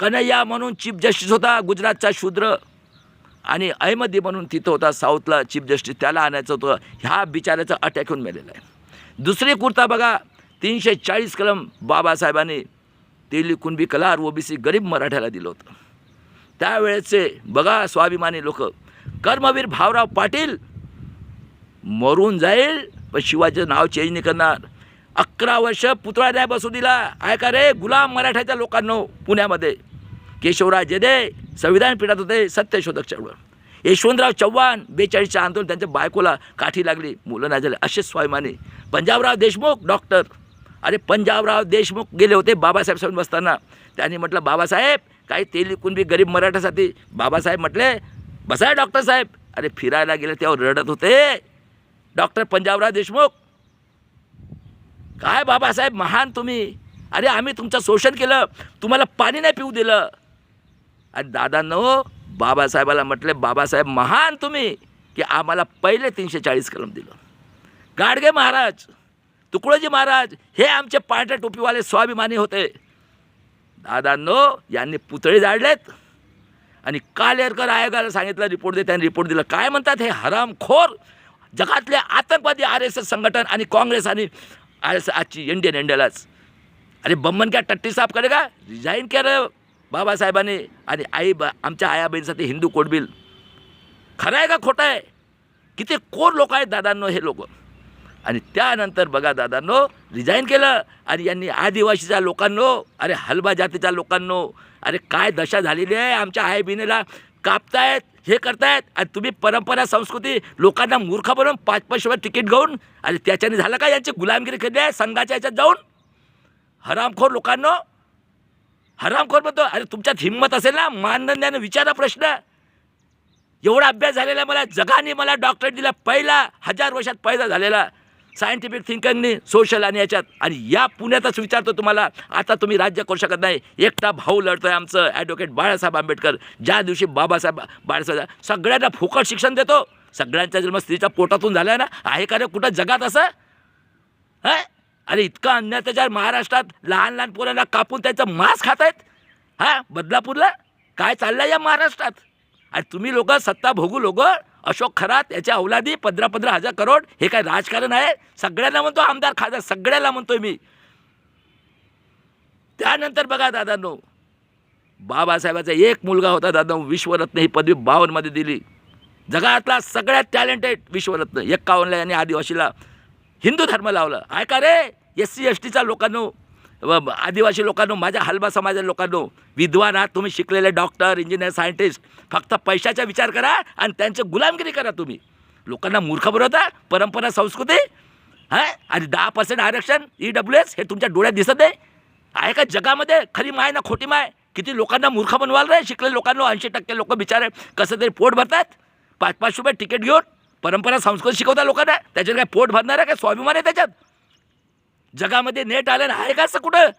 कन्हैया म्हणून चीफ जस्टिस होता गुजरातचा शूद्र, आणि अहमदी म्हणून तिथं होता साऊथला चीफ जस्टिस, त्याला आणायचं होतं. ह्या बिचाऱ्याचा अटॅक होऊन मेलेला आहे. दुसरी क्रूरता बघा, 340 कलम बाबासाहेबांनी तेली कुणबी कलार OBC गरीब मराठ्याला दिलं होतं. त्यावेळेचे बघा स्वाभिमानी लोक, कर्मवीर भाऊराव पाटील मरून जाईल पण शिवाजीचं नाव चेंज नाही करणार. 11 वर्ष पुतळा नाही बसू दिला. ऐका रे गुलाम मराठ्याच्या लोकांनो, पुण्यामध्ये केशवराव जेदे संविधान पीठात होते, सत्यशोधक चळवळ. यशवंतराव चव्हाण 42च्या आंदोलन, त्यांच्या बायकोला काठी लागली, मुलं नाही झाले, असे स्वाभिमानी. पंजाबराव देशमुख डॉक्टर, अरे पंजाबराव देशमुख गेले होते बाबासाहेब समोर बसताना. त्यांनी म्हटलं बाबासाहेब काही तेली कुणबी गरीब मराठ्यासाठी. बाबासाहेब म्हटले बसा डॉक्टर साहेब. अरे फिरायला गेले तेव्हा रडत होते डॉक्टर पंजाबराव देशमुख. काय बाबासाहेब महान तुम्ही, अरे आम्ही तुमचं शोषण केलं, तुम्हाला पाणी नाही पिऊ दिलं. आणि दादांनो बाबासाहेबाला म्हटले बाबासाहेब महान तुम्ही की आम्हाला पहिले 340 कलम दिलं. गाडगे महाराज, तुकडोजी महाराज हे आमचे पांढऱ्या टोपीवाले स्वाभिमानी होते. दादांनो यांनी पुतळे जाळलेत. आणि कालेरकर आयोगाला सांगितलं रिपोर्ट दे, त्यांनी रिपोर्ट दिला. काय म्हणतात हे हरामखोर जगातले आतंकवादी RSS संघटन आणि काँग्रेस आणि RSS आजची इंडियालाच. अरे बम्मन क्या टट्टी साफ करेगा? रिजाईन केलं बाबासाहेबांनी. आणि आमच्या आया बहिणीसाठी हिंदू कोड बिल. खरं आहे का खोटं आहे? किती कोर लोक आहेत दादांनो हे लोक. आणि त्यानंतर बघा दादांनो रिजाईन केलं. आणि यांनी आदिवासीच्या लोकांनो, अरे हलबा जातीच्या लोकांनो, अरे काय दशा झालेली आहे. आमच्या आई बहिणीला कापतायत, हे करतायत. आणि तुम्ही परंपरा संस्कृती लोकांना मूर्ख बनवून 5-5 रुपये तिकीट घेऊन, आणि त्याच्याने झालं का यांची गुलामगिरी केली आहे संघाच्या याच्यात जाऊन. हरामखोर लोकांनो, हरामखोर म्हणतो. अरे तुमच्यात हिंमत असेल ना मानधन्यानं विचारा प्रश्न. एवढा अभ्यास झालेला मला, जगाने मला डॉक्टरेट दिला, पहिला 1000 वर्षात पैदा झालेला सायंटिफिक थिंकिंगनी सोशल आणि याच्यात. आणि या पुण्यातच विचारतो तुम्हाला, आता तुम्ही राज्य करू शकत नाही. एकटा भाऊ लढतोय आमचं ॲडव्होकेट बाळासाहेब आंबेडकर. ज्या दिवशी बाळासाहेब सगळ्यांना फुकट शिक्षण देतो. सगळ्यांचा जन्म स्त्रीच्या पोटातून झाला ना, आहे का रे कुठं जगात असं? हां, अरे इतका अन्याय त्याच्या महाराष्ट्रात लहान लहान पोरांना कापून त्यांचं मांस खात आहेत. हां, बदलापूरला काय चाललं या महाराष्ट्रात? आणि तुम्ही लोक सत्ता भोगू लोक, अशोक खरात याच्या अवलादी 15-15 हजार करोड, हे काय राजकारण आहे? सगळ्यांना म्हणतो आमदार खासदार, सगळ्याला म्हणतोय मी. त्यानंतर बघा दादांनो, बाबासाहेबाचा एक मुलगा होता दादा, विश्वरत्न ही पदवी 52मध्ये दिली. जगातला सगळ्यात टॅलेंटेड विश्वरत्न 51ला यांनी आदिवासीला हिंदू धर्म लावला. ऐका रे SC STचा लोकांनो, आदिवासी लोकांनो, माझ्या हलबा समाजाच्या लोकांनो, विद्वान आहात तुम्ही, शिकलेले डॉक्टर, इंजिनियर, सायंटिस्ट, फक्त पैशाचा विचार करा आणि त्यांची गुलामगिरी करा. तुम्ही लोकांना मूर्ख बनवता. परंपरा, संस्कृती आणि 10% आरक्षण EWS हे तुमच्या डोळ्यात दिसत नाही. आहे का जगामध्ये खरी माय ना खोटी माय? किती लोकांना मूर्ख बनवाल रे. शिकलेल्या लोकांना 80% लोक बिचारे कसं तरी पोट भरतात. 5-5 रुपये तिकीट घेऊन परंपरा संस्कृती शिकवता लोकांना. त्याच्यात काय पोट भरणार आहे का? स्वाभिमान आहे त्याच्यात? जगामध्ये नेट आलं आहे का असं कुठं?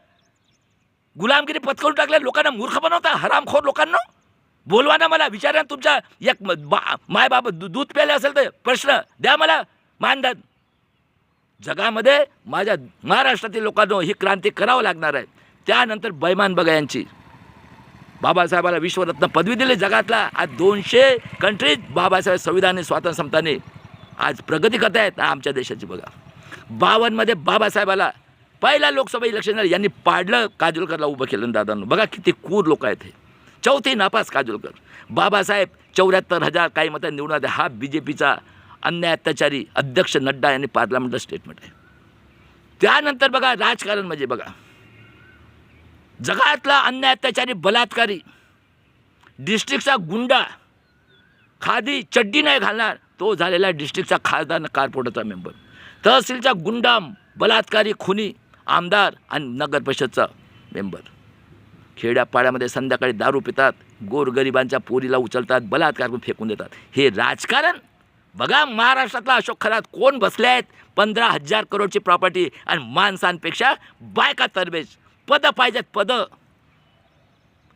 गुलामगिरी पत्करून टाकल्या लोकांना मूर्ख बनवता. हरामखोर लोकांना बोलवा ना, मला विचारा तुमच्या एक माय बाबा दूध प्यायला असेल तर प्रश्न द्या मला मानधन. जगामध्ये माझ्या महाराष्ट्रातील लोकांना ही क्रांती करावं लागणार आहे. त्यानंतर बैमान बघा यांची, बाबासाहेबाला विश्वरत्न पदवी दिली जगातला. आज 200 कंट्रीज बाबासाहेब संविधानी स्वातंत्र्य समताने आज प्रगती करत आहेत आमच्या देशाची. बघा 52मध्ये बाबासाहेबाला पहिला लोकसभा इलेक्शन यांनी पाडलं, काजोलकरला उभं केलं दादांनो. बघा किती क्रूर लोक आहेत हे. 4थी नापास काजोलकर. बाबासाहेब 74,000 काही मतं निवडून आले. हा BJPचा अन्याय अत्याचारी अध्यक्ष नड्डा यांनी पार्लमेंटला स्टेटमेंट आहे. त्यानंतर बघा राजकारण म्हणजे बघा जगातला अन्याय अत्याचारी बलात्कारी, डिस्ट्रिक्टचा गुंडा, खादी चड्डी नाही घालणार तो झालेला डिस्ट्रिक्टचा खासदार कारपोरेटरचा मेंबर, तहसीलचा गुंडा, बलात्कारी, खुनी आमदार आणि नगर परिषदचा मेंबर. खेड्यापाड्यामध्ये संध्याकाळी दारू पितात, गोरगरिबांच्या पोरीला उचलतात, बलात्कार करून फेकून देतात. हे राजकारण. बघा महाराष्ट्रातला अशोक खरात कोण बसले आहेत. 15,000 करोडची प्रॉपर्टी आणि माणसांपेक्षा बायका तरबेज. पदं पाहिजेत पदं.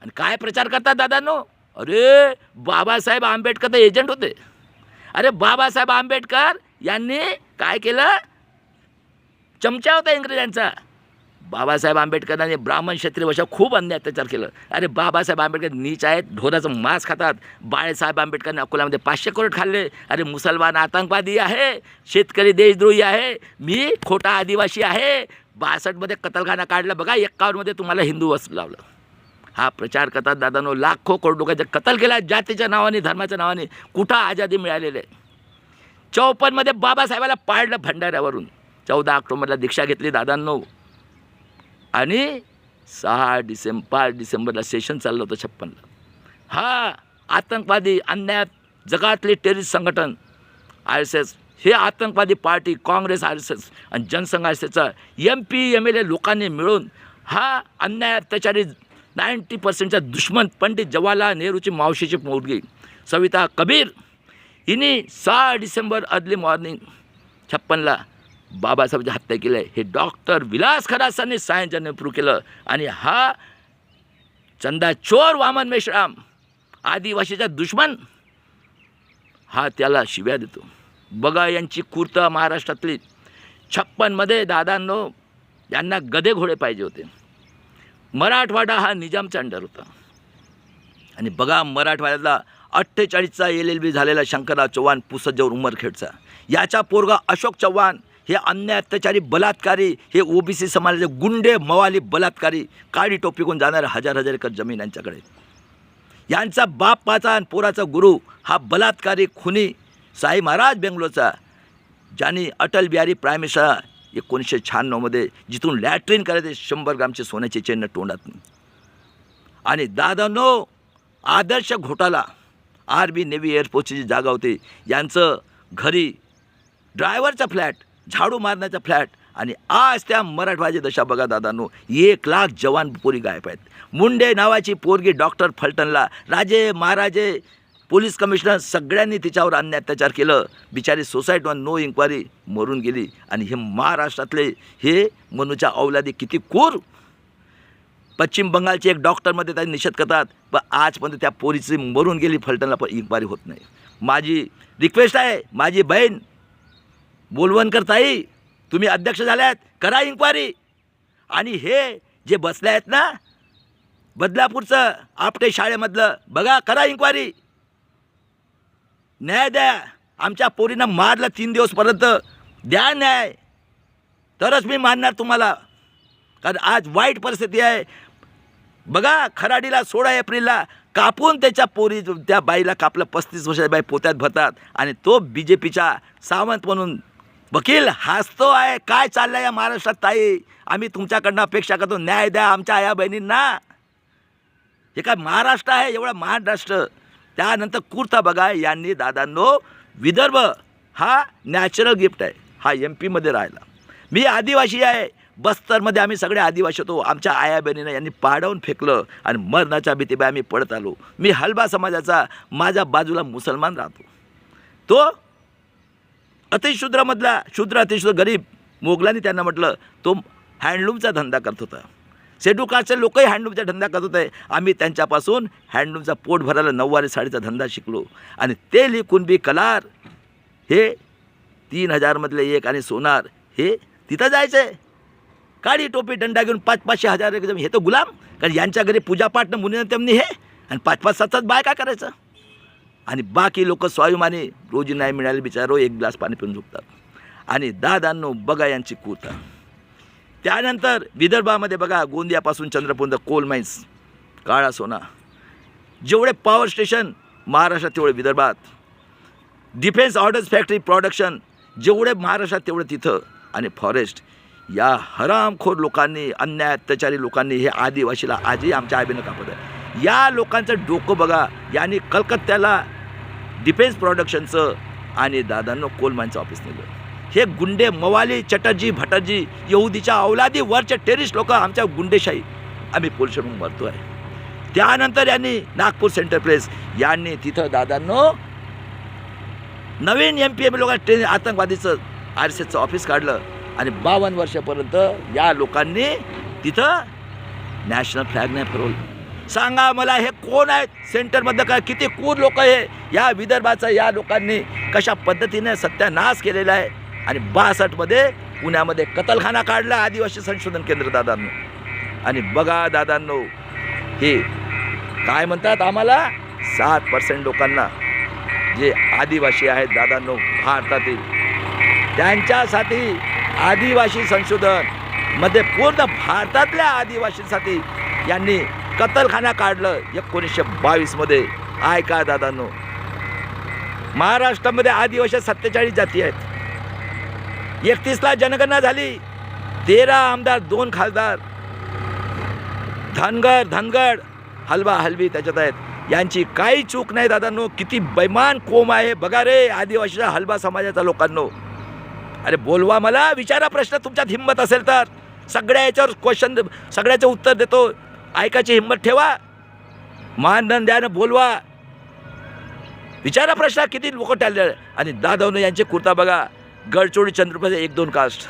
आणि काय प्रचार करतात दादांनो? अरे बाबासाहेब आंबेडकर तर एजंट होते. अरे बाबासाहेब आंबेडकर यांनी काय केलं? चमचा होता इंग्रजांचा. बाबासाहेब आंबेडकरांनी ब्राह्मण क्षत्रिय वशा खूप अन्याय अत्याचार केलं. अरे बाबासाहेब आंबेडकर नीच आहेत, ढोराचं मांस खातात. बाळासाहेब आंबेडकरांनी अकोल्यामध्ये 500 करोड खाल्ले. अरे मुसलमान आतंकवादी आहे, शेतकरी देशद्रोही आहे, मी खोटा आदिवासी आहे. 62मध्ये कतलखाना काढला. बघा 51मध्ये तुम्हाला हिंदू वस्त्र लावलं. हा प्रचार करतात दादांनो. लाखो करोड लोकांचा कत्ल केला जातीच्या नावाने, धर्माच्या नावाने. कुठं आझादी मिळालेली आहे? 54मध्ये बाबासाहेबाला पाडलं भंडाऱ्यावरून. 14 ऑक्टोबरला दीक्षा घेतली दादांनो. आणि 5 डिसेंबरला सेशन चाललं होतं 56ला. हा आतंकवादी अन्याय जगातले टेररिस्ट संघटन RSS, हे आतंकवादी पार्टी काँग्रेस, RSS आणि जनसंघ RSSचा MP MLA लोकांनी मिळून हा अन्याय अत्याचारी 90%चा दुश्मन पंडित जवाहरलाल नेहरूची मावशीची मुलगी सविता कबीर हिने 6 डिसेंबर अर्ली मॉर्निंग 56ला बाबासाहेबांची हत्या केली आहे. हे डॉक्टर विलास खरासांनी सायन्सने प्रूव्ह केलं. आणि हा चंदाचोर वामन मेश्राम आदिवासीचा दुश्मन हा त्याला शिव्या देतो. बघा यांची खूर्त महाराष्ट्रातली. 56मध्ये दादांनो यांना गधे घोडे पाहिजे होते. मराठवाडा हा निजामचा अंडर होता. आणि बघा मराठवाड्यातला 48चा LLB झालेला शंकरराव चव्हाण पुसदजवळ उमरखेडचा, याचा पोरगा अशोक चव्हाण हे अन्याय अत्याचारी बलात्कारी, हे OBC समाजाचे गुंडे मवाली बलात्कारी, काळी टोपी करून जाणारे 1000 एकर जमीन यांच्याकडे. यांचा बापाचा आणि पोराचा गुरु हा बलात्कारी खुनी साई महाराज बेंगलोरचा, ज्याने अटल बिहारी प्राईम मिनिस्टर 1996मध्ये जिथून लॅट्रिन करायचे 100 ग्रामचे सोन्याचे चेन तोंडात. आणि दादांनो आदर्श घोटाला आर्मी नेव्ही एअरफोर्सची जागा होती. यांचं घरी ड्रायव्हरचा फ्लॅट, झाडू मारण्याचा फ्लॅट. आणि आज त्या मराठवाड्याची दशा बघा दादांनो. 1 लाख जवान पोरी गायब आहेत. मुंडे नावाची पोरगी डॉक्टर फलटणला, राजे महाराजे पोलीस कमिशनर सगळ्यांनी तिच्यावर अन्याय अत्याचार केलं. बिचारी सोसायटीवर नो इन्क्वायरी मरून गेली. आणि हे महाराष्ट्रातले हे मनुच्या औलादी किती क्रूर. पश्चिम बंगालचे एक डॉक्टरमध्ये त्यांनी निषेध करतात, पण आजपर्यंत त्या पोरीची मरून गेली फलटणला पण इन्क्वायरी होत नाही. माझी रिक्वेस्ट आहे, माझी बहीण बोलवणकर ताई, तुम्ही अध्यक्ष झाल्यात, करा इन्क्वायरी. आणि हे जे बसले आहेत ना बदलापूरचं आपटे शाळेमधलं, बघा करा इन्क्वायरी, न्याय द्या. आमच्या पोरीनं मारलं 3 दिवसपर्यंत, द्या न्याय, तरच मी मानणार तुम्हाला. कारण आज वाईट परिस्थिती आहे. बघा, खराडीला 16 एप्रिलला कापून त्याच्या पोरी, त्या बाईला कापलं, 35 वर्षाची बाई पोत्यात भरतात आणि तो BJPचा सावंत म्हणून वकील हसतो आहे. काय चाललं या महाराष्ट्रात ताई? आम्ही तुमच्याकडनं अपेक्षा करतो, न्याय द्या आमच्या आया बहिणींना. हे काय महाराष्ट्र आहे, एवढा महान राष्ट्र. त्यानंतर कुर्ता बघा, यांनी दादांनो, विदर्भ हा नॅचरल गिफ्ट आहे. हा MP मध्ये राहिला. मी आदिवासी आहे, बस्तरमध्ये आम्ही सगळे आदिवासी होतो. आमच्या आया बहिणीनं यांनी पाडवून फेकलं आणि मरणाच्या भीतीबाई आम्ही पडत आलो. मी हलबा समाजाचा, माझ्या बाजूला मुसलमान राहतो. तो अतिशूद्रामधला शूद्र, अतिशूद्र गरीब, मोगलांनी त्यांना म्हटलं तो हँडलूमचा धंदा करत होता. शेड्यूल कास्टचे लोकही हँडलूमचा धंदा करत होते. आम्ही त्यांच्यापासून हँडलूमचा पोट भरायला नऊवारी साडीचा धंदा शिकलो आणि ते कुणबी कलार हे 3000मधले एक आणि सोनार हे तिथं जायचे. काळी टोपी डंडा घेऊन 500-500 हजार एकदम. हे तर गुलाम, कारण यांच्या घरी पूजापाठ मुनी त्यांनी हे आणि 5-5 7 बाय काय करायचं. आणि बाकी लोक स्वाभिमानी, रोजी नाही मिळाले बिचारो, एक ग्लास पाणी पिऊन झोपतात. आणि दादांनो बघा यांची कुर्ता. त्यानंतर विदर्भामध्ये बघा, गोंदियापासून चंद्रपूर कोल माइन्स, काळा सोना, जेवढे पॉवर स्टेशन महाराष्ट्रात तेवढे विदर्भात, डिफेन्स ऑर्डर्स फॅक्टरी प्रोडक्शन जेवढे महाराष्ट्रात तेवढे तिथं. आणि फॉरेस्ट, या हरामखोर लोकांनी, अन्याय अत्याचारी लोकांनी हे आदिवासीला आजही आमच्या आईबीनं कापत आहे. या लोकांचं डोकं बघा, यांनी कलकत्त्याला डिफेन्स प्रोडक्शनचं आणि दादांनो कोल माइनचं ऑफिस नेलं. हे गुंडे, मवाली, चटर्जी, भटर्जी, यहुदीच्या अवलादी, वरचे टेरिस्ट लोक आमच्या गुंडेशाही आम्ही पोलीस म्हणून मरतो आहे. त्यानंतर यांनी नागपूर सेंटर प्लेस, यांनी तिथं दादांनो नवीन MPM लोकांना आतंकवादीचं RSSचं ऑफिस काढलं आणि 52 वर्षापर्यंत या लोकांनी तिथं नॅशनल फ्लॅग नाही फरवलं. सांगा मला, हे कोण आहेत सेंटरमधलं? काय किती क्रूर लोक आहे या विदर्भाचा. या लोकांनी कशा पद्धतीने सत्यानाश केलेला आहे. आणि 62मध्ये पुण्यामध्ये कतलखाना काढला आदिवासी संशोधन केंद्र दादांनो. आणि बघा दादांनो, हे काय म्हणतात आम्हाला, 7% लोकांना जे आदिवासी आहेत दादांनो भारतातील, त्यांच्यासाठी आदिवासी संशोधन मध्ये पूर्ण भारतातल्या आदिवासींसाठी यांनी कतलखाना काढलं 1922मध्ये. ऐका दादांनो, महाराष्ट्रामध्ये आदिवासी 47 जाती आहेत. 31ला जनगणना झाली. 13 आमदार, 2 खासदार, धनगड, हलवा हलवी त्याच्यात आहेत. यांची काही चूक नाही दादांनो. किती बैमान कोम आहे बघा रे आदिवासीच्या, हलबा समाजाच्या लोकांनो. अरे बोलवा मला, विचारा प्रश्न तुमच्यात हिंमत असेल तर. सगळ्या याच्यावर क्वेश्चन, सगळ्याचं उत्तर देतो. ऐकायची हिंमत ठेवा, मानधन द्यानं बोलवा, विचारा प्रश्न. किती लोक टाळले. आणि दादांनो यांचे कुर्ता बघा, गडचिरोली, चंद्रपूरचे 1-2 कास्ट,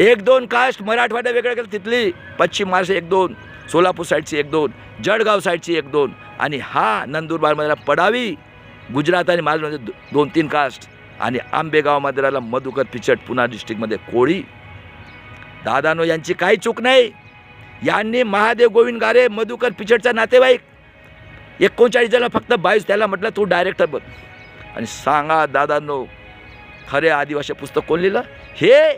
1-2 कास्ट. मराठवाडा वेगळं केलं तिथली, पश्चिम महाराष्ट्र 1-2, सोलापूर साईडची 1-2, जळगाव साईडची 1-2. आणि हा नंदुरबारमधला पडावी, गुजरात आणि महाराष्ट्रामध्ये 2-3 कास्ट. आणि आंबेगावमध्ये राहिला मधुकर पिचट, पुणे डिस्ट्रिक्टमध्ये कोळी. दादांनो यांची काही चूक नाही. यांनी महादेव गोविंद गारे, मधुकर पिचटचा नातेवाईक, 39 जण फक्त 22, त्याला म्हटलं तू डायरेक्टर बन. आणि सांगा दादांनो, खरे आदिवासी पुस्तक कोण लिहिलं? हे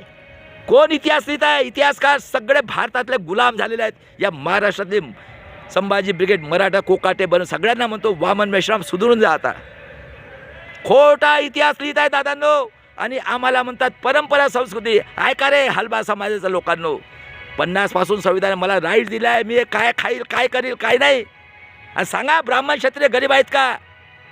कोण इतिहास लिहित आहे? इतिहासकार सगळे भारतातले गुलाम झालेले आहेत. या महाराष्ट्रातले संभाजी ब्रिगेड, मराठा कोकाटे बनून सगळ्यांना म्हणतो वामन मेश्राम सुधरून जा. आता खोटा इतिहास लिहित आहे दादांनो. आणि आम्हाला म्हणतात परंपरा संस्कृती. ऐका रे हलबा समाजाच्या लोकांनो, 50 पासून संविधान मला राईट दिला आहे. मी काय खाईल, काय करील, काय नाही. आणि सांगा ब्राह्मण क्षत्रिय गरीब आहेत का?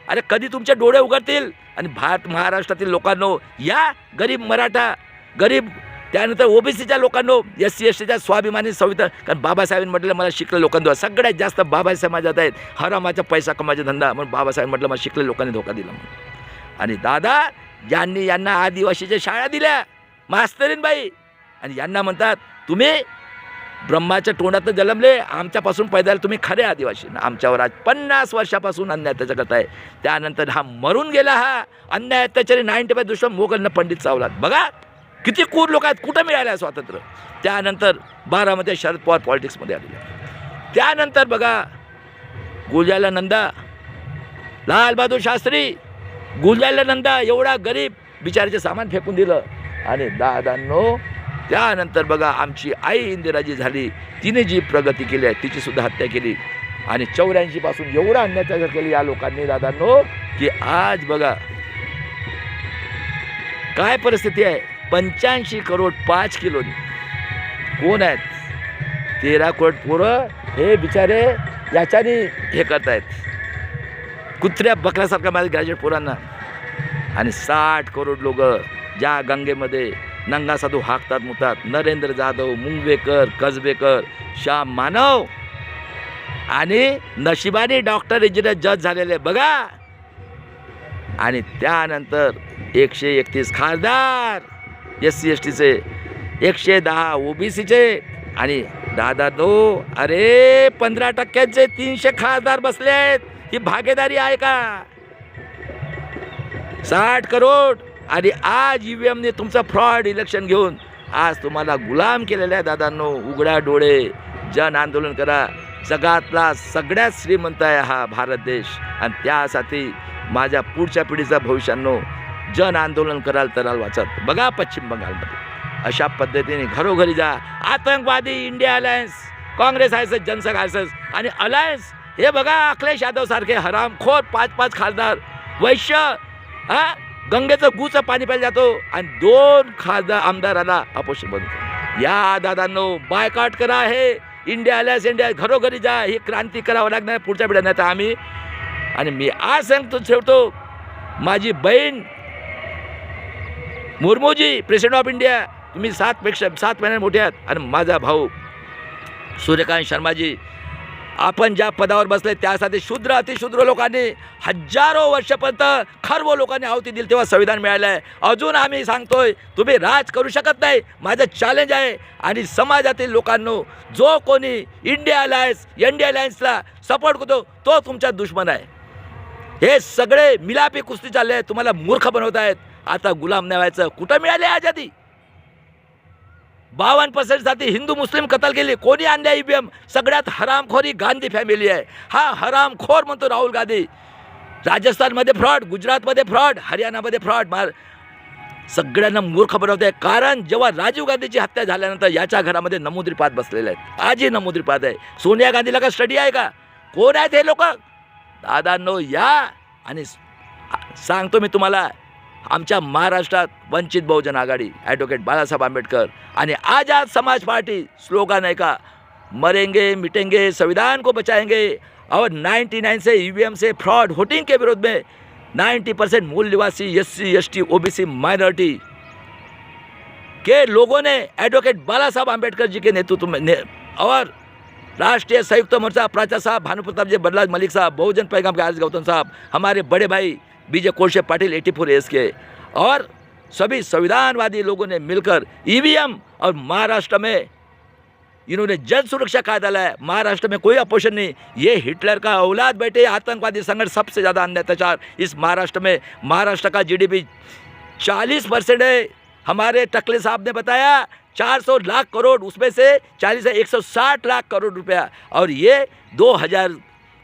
अरे कधी तुमचे डोळे उघडतील? आणि महाराष्ट्रातील लोकांनो, या गरीब मराठा, गरीब, त्यानंतर OBCच्या लोकांनो, SC STच्या स्वाभिमानी संविधान. कारण बाबासाहेबांनी म्हटलं मला शिकले लोकांना सगळ्यात जास्त बाबा समाजात आहेत. हरामाचा पैसा कमायचा धंदा, म्हणून बाबासाहेब म्हटलं मला शिकले लोकांनी धोका दिला म्हणून. आणि दादा यांनी यांना आदिवासीच्या शाळा दिल्या, मास्तरीनबाई. आणि यांना म्हणतात तुम्ही ब्रह्माच्या तोंडात जन्मले, आमच्यापासून पैदा तुम्ही खरे आदिवासी. आमच्यावर आज 50 वर्षापासून अन्याय अत्याचार करत आहे. त्यानंतर हा मरून गेला, हा अन्याय अत्याचारी 95 दुष्ट मोगल पंडित चावलात. बघा किती क्रूर लोक आहेत. कुठं मिळालं स्वातंत्र्य? त्यानंतर 12मध्ये शरद पवार पॉलिटिक्समध्ये आलेले. त्यानंतर बघा गुलजाला नंदा, लाल बहादूर शास्त्री, गुलजाला नंदा एवढा गरीब बिचाराचे सामान फेकून दिलं. आणि दादांनो त्यानंतर बघा आमची आई इंदिराजी झाली, तिने जी प्रगती केली आहे तिची सुद्धा हत्या केली. आणि 84 पासून एवढा अन्याय केले या लोकांनी दादांनो, की आज बघा काय परिस्थिती आहे. 85 करोड 5 किलोनी कोण आहेत? 13 करोड पोरं हे बिचारे याच्याने हे करतायत, कुत्र्या बकऱ्यासारखा माझ्या ग्रॅज्युएट पोरांना. आणि 60 करोड लोक ज्या गंगेमध्ये नंगा साधू हाकतात मुतात, नरेंद्र जाधव, मुंगवेकर, कसबेकर, श्याम मानव आणि नशिबाने डॉक्टर इंजिनियर जज झालेले बघा. आणि त्यानंतर 131 खासदार SC STचे, 110 OBCचे. आणि दादा अरे 15% 300 खासदार बसलेत. ही भागीदारी आहे का? 60 करोड. आणि आज EVMने तुमचं फ्रॉड इलेक्शन घेऊन आज तुम्हाला गुलाम केलेलं आहे दादांनो. उघडा डोळे, जन आंदोलन करा. जगातला सगळ्यात श्रीमंत आहे हा भारत देश. आणि त्यासाठी माझ्या पुढच्या पिढीचा भविष्यानो जन आंदोलन कराल तराल वाचत. बघा पश्चिम बंगालमध्ये अशा पद्धतीने घरोघरी जा. आतंकवादी इंडिया अलायन्स, काँग्रेस आहे, जनसंघ आहे आणि अलायन्स. हे बघा अखिलेश यादव सारखे हरामखोर 5-5 खासदार वैश्य गंगेचं गुचं पाणी प्यायला जातो आणि 2 खासदार आमदाराला अपोषण बनतो. या दादांनो बायकॉट करा. हे इंडिया अलायन्स, इंडिया घरोघरी जा. ही क्रांती करावं लागणार पुढच्या पिढ्यांना. तर आम्ही आणि मी आज सांगतो ठेवतो, माझी बहीण मुर्मूजी प्रेसिडेंट ऑफ इंडिया, तुम्ही 7 महिने मोठे आहात. आणि माझा भाऊ सूर्यकांत शर्माजी, आपण ज्या पदावर बसले त्यासाठी शूद्र अतिशूद्र लोकांनी हजारो वर्षापर्यंत खर्व लोकांनी आहुती दिली तेव्हा संविधान मिळालं आहे. अजून आम्ही सांगतोय तुम्ही राज करू शकत नाही. माझं चॅलेंज आहे. आणि समाजातील लोकांनो जो कोणी इंडिया अलायन्सला सपोर्ट करतो तो तुमचा दुश्मन आहे. हे सगळे मिलापी कुस्ती चालले आहे, तुम्हाला मूर्ख बनवत आहेत. आता गुलाम नाही व्हायचं. कुठं मिळाले आजादी? 52% साठी हिंदू मुस्लिम कत्ल केली. कोणी आणल्या EVM? सगळ्यात हरामखोरी गांधी फॅमिली आहे. हा हरामखोर म्हणतो राहुल गांधी. राजस्थानमध्ये फ्रॉड, गुजरातमध्ये फ्रॉड, हरियाणामध्ये फ्रॉड. सगळ्यांना मूर्ख बनवत आहे. कारण जेव्हा राजीव गांधीची हत्या झाल्यानंतर याच्या घरामध्ये नमुद्रीपात बसलेले आहेत. आजही नमुद्रीपात आहे. सोनिया गांधीला का स्टडी आहे का? कोण आहेत हे लोक? दादांनो या. आणि सांगतो मी तुम्हाला, आमच्या महाराष्ट्रात वंचित बहुजन आघाडी, ॲडव्होकेट बाळासाहेब आंबेडकर आणि आझाद समाज पार्टी स्लोगन है का, मरेंगे मिटेंगे संविधान को बचाएंगे. और 99 से EVM से फ्रॉड वोटिंग के विरोध में 90% मूल निवासी SC ST OBC माइनॉरिटी के लोगों ने एडवोकेट बाळासाहेब आंबेडकर जी के नेतृत्व में और राष्ट्रीय संयुक्त मोर्चा प्राचार्य साहब भानु प्रताप जी, बलराज मलिक साहब, बहुजन पैगाम के आरिफ गौतम साहब, हमारे बड़े भाई BJ कोशे पाटिल 84 एस के और सभी संविधानवादी लोगों ने मिलकर EVM और महाराष्ट्र में इन्होंने जन सुरक्षा कायदा लाया. महाराष्ट्र में कोई अपोजिशन नहीं. ये हिटलर का औलाद बैठे आतंकवादी संगठन सबसे ज़्यादा अन्य अत्याचार इस महाराष्ट्र में. महाराष्ट्र का GDP 40% है. हमारे टकले साहब ने बताया 400 लाख करोड़, उसमें से 40 से 160 लाख करोड़ रुपया. और ये 2000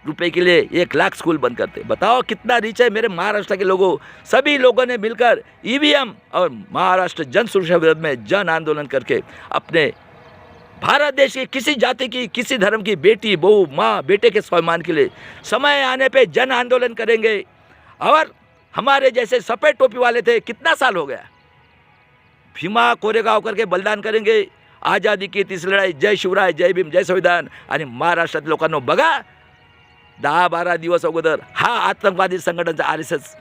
रुपए के लिए 1 लाख स्कूल बंद करते. बताओ कितना रीच है मेरे महाराष्ट्र के लोगों. सभी लोगों ने मिलकर EVM और महाराष्ट्र जन सुरक्षा विरोध में जन आंदोलन करके अपने भारत देश की किसी जाति की, किसी धर्म की बेटी, बहू, माँ, बेटे के सम्मान के लिए समय आने पे जन आंदोलन करेंगे. और हमारे जैसे सफ़ेद टोपी वाले थे, कितना साल हो गया, भीमा कोरेगाव करके बलिदान करेंगे. आज़ादी की तीसरी लढाई, जय शिवराय, जय भीम, जय संविधान. आणि महाराष्ट्रातील लोकांना बघा 10-12 दिवस अगोदर हा आतंकवादी संघटनेचा RSS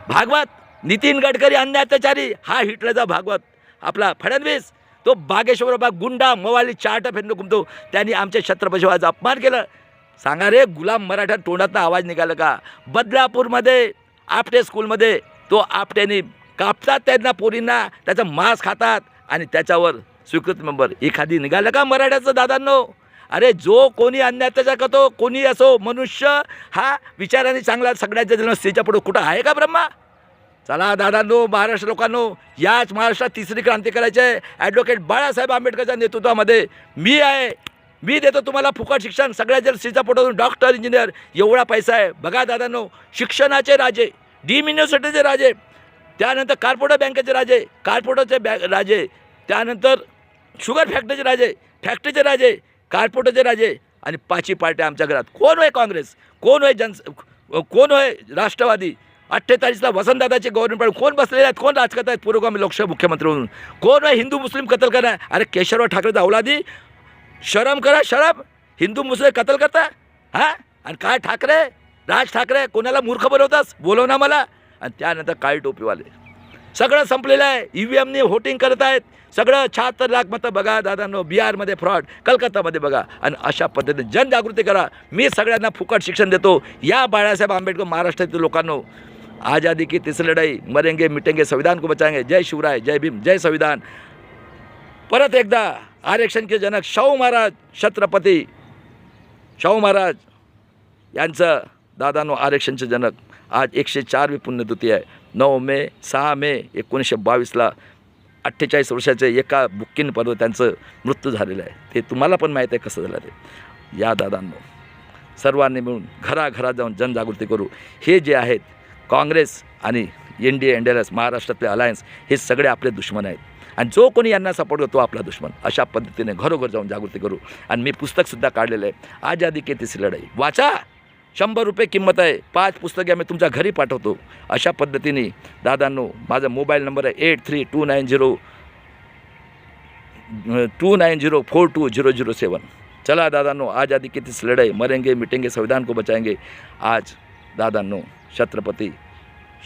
भागवत, नितीन गडकरी अन्य अत्याचारी, हा हिटलरचा भागवत, आपला फडणवीस तो बागेश्वर बाग गुंडा मवाली चाट फेरनो घुमतो. त्यांनी आमच्या छत्रपती शिवाजीचा अपमान केलं. सांगा रे, गुलाम मराठा तोंडातनं आवाज निघाला का? बदलापूरमध्ये आपटे स्कूलमध्ये तो आपट्याने कापतात त्यांना पोरींना, त्याचं मांस खातात आणि त्याच्यावर स्वीकृत मेंबर एखादी निघालं का मराठ्याचं? दादांनो, अरे जो कोणी अन्य अत्याचार करतो, कोणी असो, मनुष्य हा विचाराने चांगला सगळ्यांच्या जन्म स्त्रीच्या पुढे कुठं आहे का ब्रह्मा? चला दादांनो, महाराष्ट्र लोकांनो, याच महाराष्ट्रात तिसरी क्रांती करायची आहे. ॲडव्होकेट बाळासाहेब आंबेडकरच्या नेतृत्वामध्ये मी आहे. मी देतो तुम्हाला फुकट शिक्षण. सगळ्या स्त्रीच्या पोटातून डॉक्टर, इंजिनियर, एवढा पैसा आहे. बघा दादांनो, शिक्षणाचे राजे, डीम युनिव्हर्सिटीचे राजे, त्यानंतर कॉर्पोरेट बँकेचे राजे, कॉर्पोरेटचे राजे, त्यानंतर शुगर फॅक्टरीचे राजे, कारपोरेटचे राजे आणि पाचही पार्ट्या आमच्या घरात. कोण होय काँग्रेस, कोण होय कोण होय राष्ट्रवादी. 48ला वसंतदादाचे गव्हर्नमेंट कोण बसलेले आहेत, कोण राजकारत आहेत पुरोगामी लोकसभा मुख्यमंत्री म्हणून. कोण होय हिंदू मुस्लिम कत्ल करणार. अरे केशवराव ठाकरेचा अवलादी, शरम करा, शरम. हिंदू मुस्लिम कत्ल करता हां. आणि काय ठाकरे, राज ठाकरे कोणाला मूर्ख बनवतास, बोलव ना मला. आणि त्यानंतर काळी टोपीवाले सगळं संपलेलं आहे. EVMनी व्होटिंग करत आहेत सगळं. 76 लाख मतं बघा दादांनो, बिहारमध्ये फ्रॉड, कलकत्तामध्ये बघा. आणि अशा पद्धतीने जनजागृती करा. मी सगळ्यांना फुकट शिक्षण देतो. या बाळासाहेब आंबेडकर महाराष्ट्रातील लोकांनो, आज़ादी की तीसरी लढाई, मरेंगे मिटेंगे संविधान को बचाएंगे. जय शिवराय, जय भीम, जय संविधान. परत एकदा आरक्षण के जनक शाहू महाराज, छत्रपती शाहू महाराज यांचं दादांनो आरक्षणचे जनक. आज 104वी पुण्यतिथी आहे. 6 मे 1922ला 48 वर्षाचे एका बुक्कीन पर्व त्यांचं मृत्यू झालेलं आहे. ते तुम्हाला पण माहीत आहे कसं झालं ते. या दादांनो सर्वांनी मिळून घराघरात जाऊन जनजागृती करू. हे जे आहेत काँग्रेस आणि NDA महाराष्ट्रातले अलायन्स, हे सगळे आपले दुश्मन आहेत. आणि जो कोणी यांना सपोर्ट करतो आपला दुश्मन. अशा पद्धतीने घरोघर जाऊन जागृती करू. आणि मी पुस्तकसुद्धा काढलेलं आहे, आझादी की तीसरी लढाई. वाचा, 100 रुपये किंमत आहे. 5 पुस्तके आम्ही तुमच्या घरी पाठवतो. अशा पद्धतीने दादांनो माझा मोबाईल नंबर आहे 83290290420007. चला दादांनो, आज़ादी की तीसरी लढाई, मरेंगे मिटेंगे संविधान को बचाएंगे. आज दादांनो छत्रपती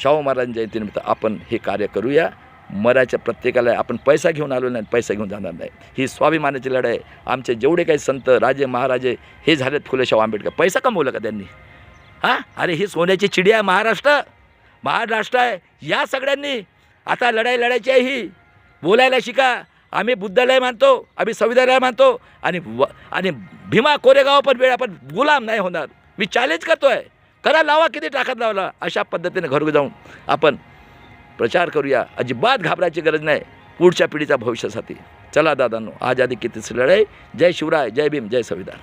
शाहू महाराज जयंतीनिमित्त आपण हे कार्य करूया. मरायच्या प्रत्येकाला आपण पैसा घेऊन आलो नाही, पैसा घेऊन जाणार नाही. ही स्वाभिमानाची लढाई आहे. आमचे जेवढे काही संत राजे महाराजे हे झालेत फुले शाहू आंबेडकर, पैसा कमवला का त्यांनी हां? अरे ही सोन्याची चिडिया महाराष्ट्र आहे. या सगळ्यांनी आता लढाई लढायची आहे. ही बोलायला शिका. आम्ही बुद्धाला मानतो, आम्ही संविधानाला मानतो. आणि भीमा कोरेगाव पण वेळ आपण गुलाम नाही होणार. मी चॅलेंज करतो आहे. करा, लावा, किती ताकद लावला. अशा पद्धतीने घरोघर जाऊन आपण प्रचार करूया. अजिबात घाबरायची गरज नाही पुढच्या पिढीच्या भविष्यासाठी. चला दादांनो, आझादी की तीसरी लढाई. जय शिवराय, जय भीम, जय संविधान.